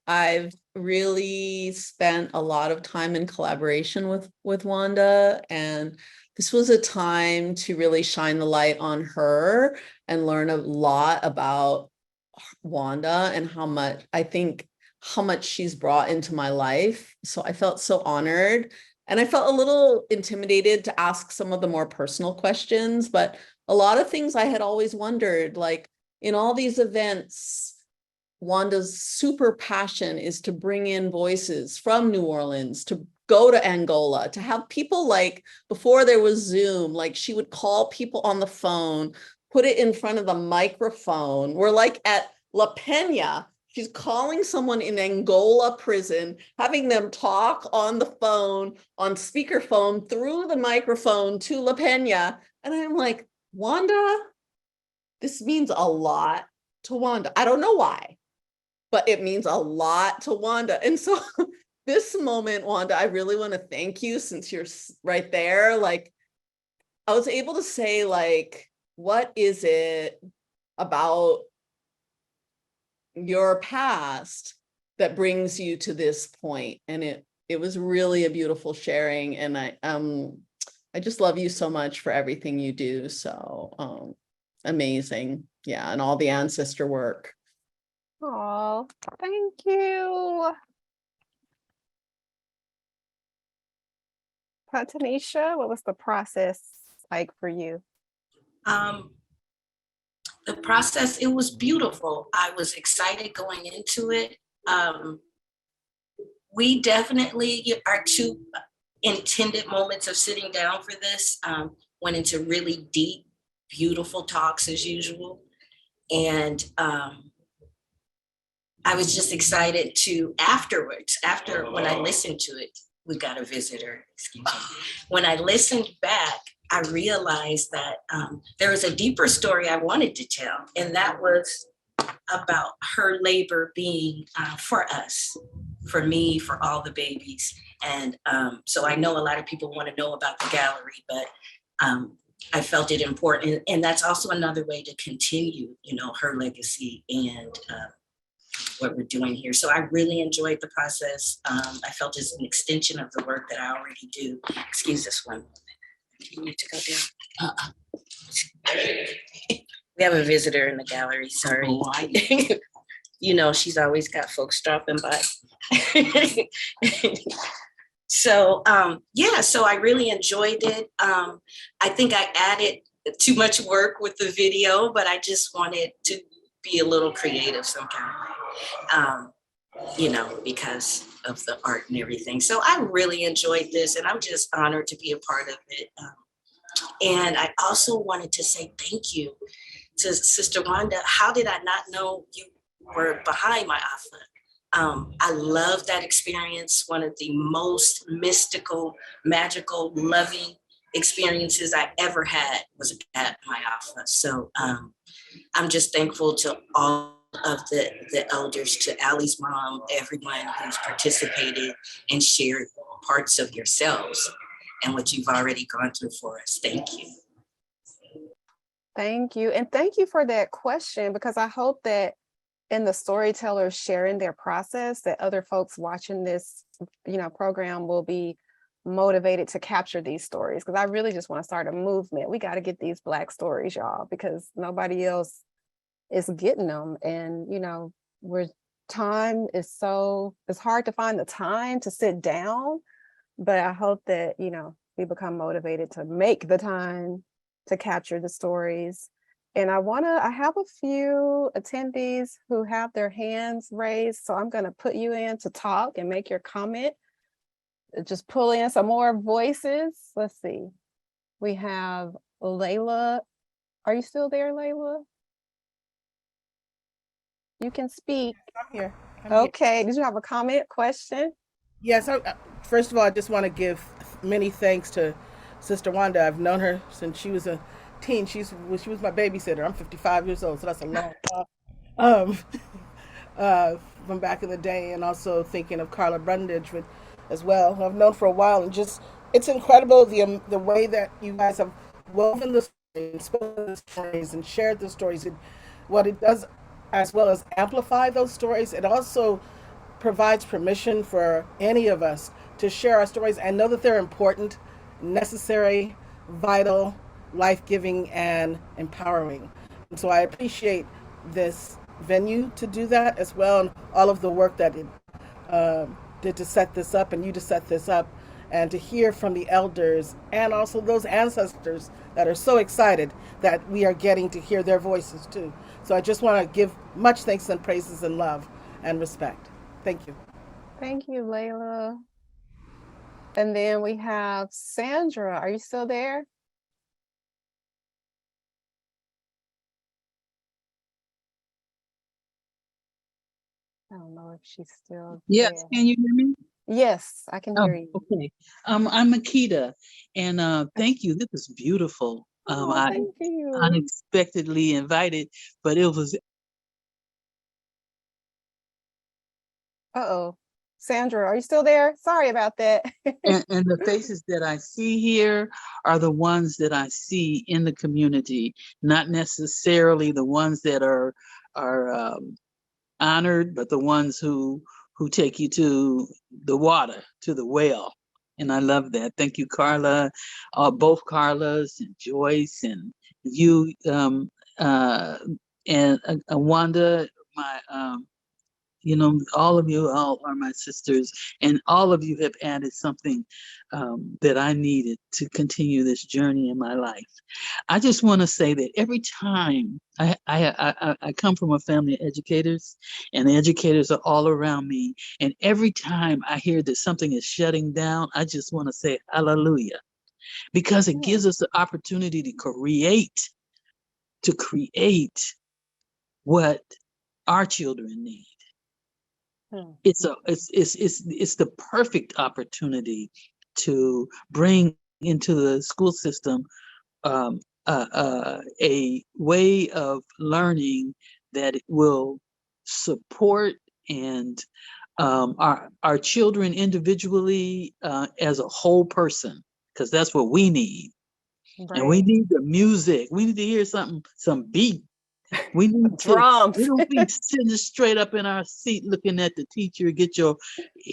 I've really spent a lot of time in collaboration with Wanda, and this was a time to really shine the light on her and learn a lot about Wanda and how much she's brought into my life. So I felt so honored, and I felt a little intimidated to ask some of the more personal questions, but a lot of things I had always wondered, like in all these events, Wanda's super passion is to bring in voices from New Orleans, to go to Angola, to have people like, before there was Zoom, like she would call people on the phone, put it in front of the microphone. We're like at La Peña, she's calling someone in Angola prison, having them talk on the phone, on speakerphone through the microphone to La Peña. And I'm like, Wanda, this means a lot to Wanda. I don't know why, but it means a lot to Wanda. And so this moment, Wanda, I really want to thank you since you're right there. Like, I was able to say, like, what is it about your past that brings you to this point? And it was really a beautiful sharing. And I just love you so much for everything you do. So amazing. Yeah, and all the ancestor work. Oh, thank you. Tanisha, what was the process like for you? The process, it was beautiful. I was excited going into it. We definitely, our two intended moments of sitting down for this went into really deep, beautiful talks as usual. And I was just excited to afterwards, when I listened to it, we got a visitor, excuse me. When I listened back, I realized that there was a deeper story I wanted to tell, and that was about her labor being for us, for me, for all the babies. And so I know a lot of people want to know about the gallery, but I felt it important. And that's also another way to continue, her legacy and what we're doing here. So I really enjoyed the process. I felt it's an extension of the work that I already do. Excuse this one. You need to go down. We have a visitor in the gallery, sorry. She's always got folks dropping by. So so I really enjoyed it. I think I added too much work with the video, but I just wanted to be a little creative some kind of way, because of the art and everything. So I really enjoyed this, and I'm just honored to be a part of it. And I also wanted to say thank you to Sister Wanda. How did I not know you were behind my AFA? I love that experience. One of the most mystical, magical, loving experiences I ever had was at my AFA. So I'm just thankful to all of the elders, to Allie's mom, everyone who's participated and shared parts of yourselves and what you've already gone through for us. Thank you. Thank you. And thank you for that question, because I hope that in the storytellers sharing their process, that other folks watching this, program will be motivated to capture these stories. Because I really just want to start a movement. We got to get these Black stories, y'all, because nobody else is getting them. And, it's hard to find the time to sit down, but I hope that, we become motivated to make the time to capture the stories. And I have a few attendees who have their hands raised. So I'm going to put you in to talk and make your comment. Just pull in some more voices. Let's see. We have Layla. Are you still there, Layla? You can speak. I'm here. Okay. Did you have a comment, question? Yes. First of all, I just want to give many thanks to Sister Wanda. I've known her since she was a teen. She was my babysitter. I'm 55 years old, so that's a long time. From back in the day, and also thinking of Karla Brundage as well, who I've known for a while, and just it's incredible the way that you guys have woven the stories, spoken the stories, and shared the stories. And what it does, as well as amplify those stories, it also provides permission for any of us to share our stories and know that they're important, necessary, vital, life-giving, and empowering. And so I appreciate this venue to do that as well, and all of the work that it did to set this up, and you to set this up, and to hear from the elders and also those ancestors that are so excited that we are getting to hear their voices too. So I just want to give much thanks and praises and love and respect. Thank you. Thank you, Layla. And then we have Sandra. Are you still there? I don't know if she's still Yes, there. can you hear me? Yes, I can hear you. Okay. I'm Makita, and thank you. This is beautiful. I Thank you. unexpectedly invited, but it was. Uh-oh. Sandra, are you still there? Sorry about that. And the faces that I see here are the ones that I see in the community, not necessarily the ones that are honored, but the ones who take you to the water, to the well. And I love that. Thank you, Karla, both Karlas and Joyce and you, and Wanda, my all of you all are my sisters, and all of you have added something that I needed to continue this journey in my life. I just want to say that every time I come from a family of educators, and the educators are all around me, and every time I hear that something is shutting down, I just want to say hallelujah, because it gives us the opportunity to create what our children need. It's the perfect opportunity to bring into the school system a way of learning that will support and our children individually as a whole person, because that's what we need. Right. And we need the music. We need to hear some beat. We need drums. We don't be sitting straight up in our seat looking at the teacher, get your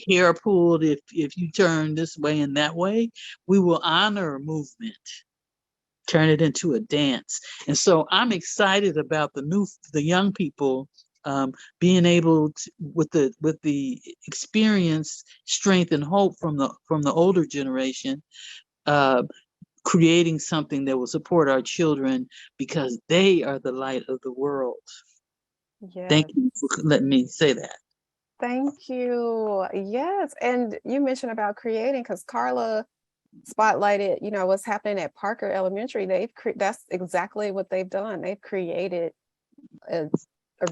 hair pulled if you turn this way and that way. We will honor movement, turn it into a dance. And so I'm excited about the young people being able to, with the experience, strength, and hope from the older generation, creating something that will support our children, because they are the light of the world. Yes. Thank you for letting me say that. Thank you. Yes. And you mentioned about creating, because Karla spotlighted, what's happening at Parker Elementary. That's exactly what they've done. They've created an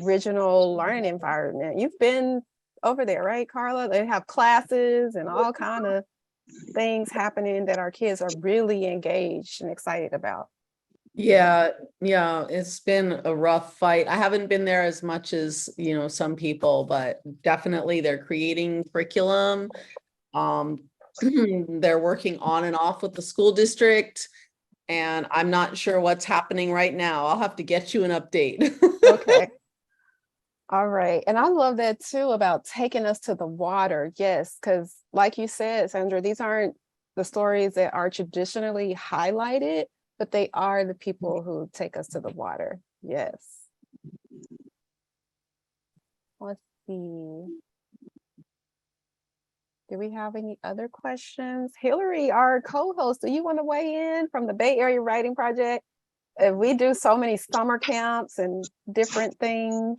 original learning environment. You've been over there, right, Karla? They have classes and all kind of things happening that our kids are really engaged and excited about. Yeah, it's been a rough fight. I haven't been there as much as, some people, but definitely they're creating curriculum. They're working on and off with the school district, and I'm not sure what's happening right now. I'll have to get you an update. Okay. All right. And I love that too, about taking us to the water. Yes, because like you said, Sandra, these aren't the stories that are traditionally highlighted, but they are the people who take us to the water. Yes. Let's see. Do we have any other questions? Hillary, our co-host, do you want to weigh in from the Bay Area Writing Project? We do so many summer camps and different things.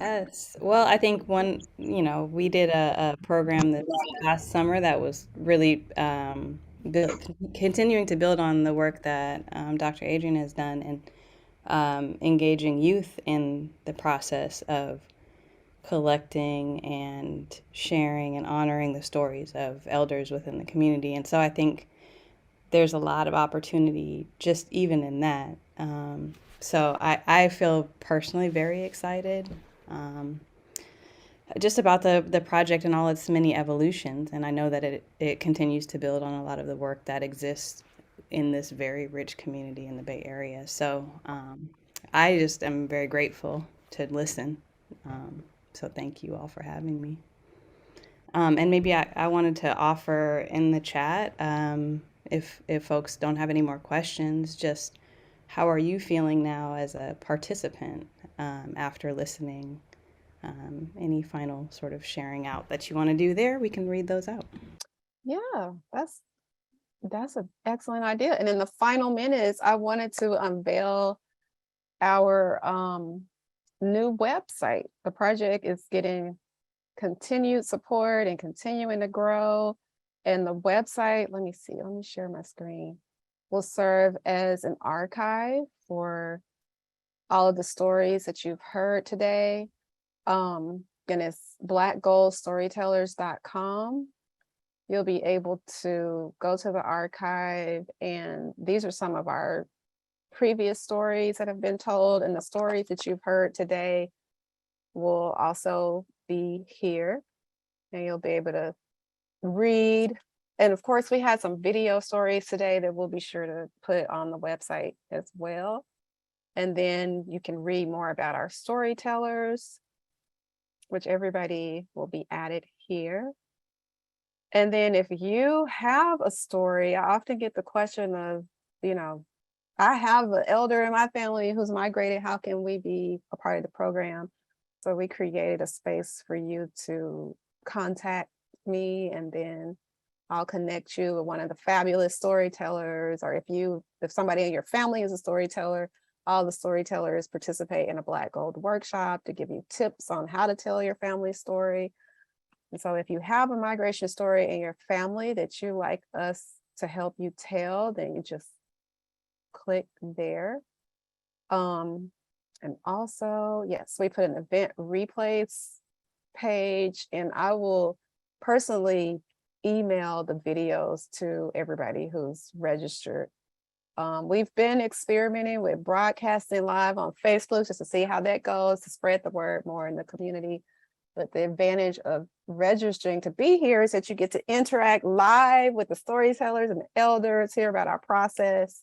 Yes. Well, I think we did a program this past summer that was really continuing to build on the work that Dr. Adrian has done, and engaging youth in the process of collecting and sharing and honoring the stories of elders within the community. And so I think there's a lot of opportunity just even in that. So I feel personally very excited just about the project and all its many evolutions. And I know that it continues to build on a lot of the work that exists in this very rich community in the Bay Area. So I just am very grateful to listen. So thank you all for having me. And maybe I wanted to offer in the chat, if folks don't have any more questions, just how are you feeling now as a participant after listening? Any final sort of sharing out that you want to do there, we can read those out. Yeah, that's an excellent idea. And in the final minutes, I wanted to unveil our new website. The project is getting continued support and continuing to grow. And the website, let me share my screen, will serve as an archive for all of the stories that you've heard today. And it's blackgoldstorytellers.com. You'll be able to go to the archive, and these are some of our previous stories that have been told, and the stories that you've heard today will also be here. and you'll be able to read. And of course, we had some video stories today that we'll be sure to put on the website as well. And then you can read more about our storytellers, which everybody will be added here. And then if you have a story, I often get the question of, you know, I have an elder in my family who's migrated. How can we be a part of the program? So we created a space for you to contact me, and then I'll connect you with one of the fabulous storytellers. Or if somebody in your family is a storyteller, all the storytellers participate in a Black Gold workshop to give you tips on how to tell your family story. And so if you have a migration story in your family that you like us to help you tell, then you just click there. And also, yes, we put an event replays page, and I will personally email the videos to everybody who's registered. We've been experimenting with broadcasting live on Facebook just to see how that goes, to spread the word more in the community. But the advantage of registering to be here is that you get to interact live with the storytellers and the elders, hear about our process,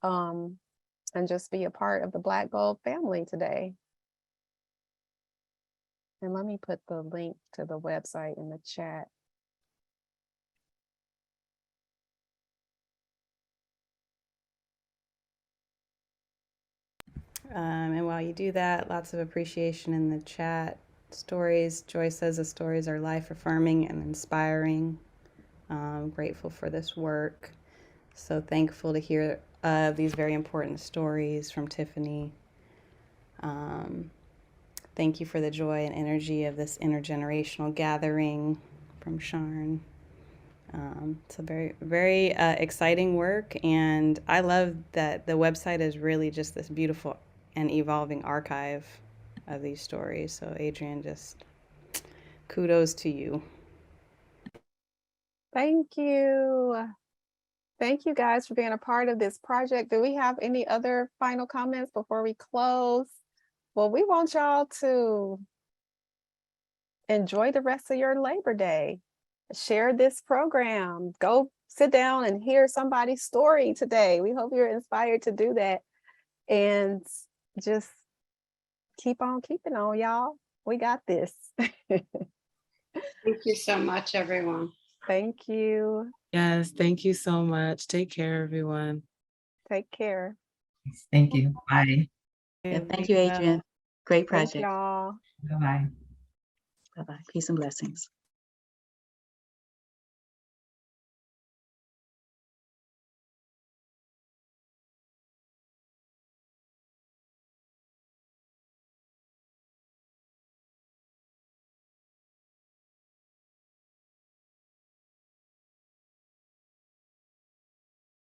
and just be a part of the Black Gold family today. And let me put the link to the website in the chat. And while you do that, lots of appreciation in the chat. Stories, Joy says the stories are life affirming and inspiring. Grateful for this work. So thankful to hear these very important stories from Tiffany. Thank you for the joy and energy of this intergenerational gathering from Sharn. It's a very, very exciting work, and I love that the website is really just this beautiful and evolving archive of these stories. So Adrienne, just kudos to you. Thank you. Thank you guys for being a part of this project. Do we have any other final comments before we close? Well, we want y'all to enjoy the rest of your Labor Day. Share this program. Go sit down and hear somebody's story today. We hope you're inspired to do that. And just keep on keeping on, y'all. We got this. Thank you so much, everyone. Thank you. Yes, thank you so much. Take care, everyone. Take care. Thank you. Bye. Yeah, thank you, Adrienne. Great Thank project. y'all. Bye-bye. Bye-bye. Peace and blessings.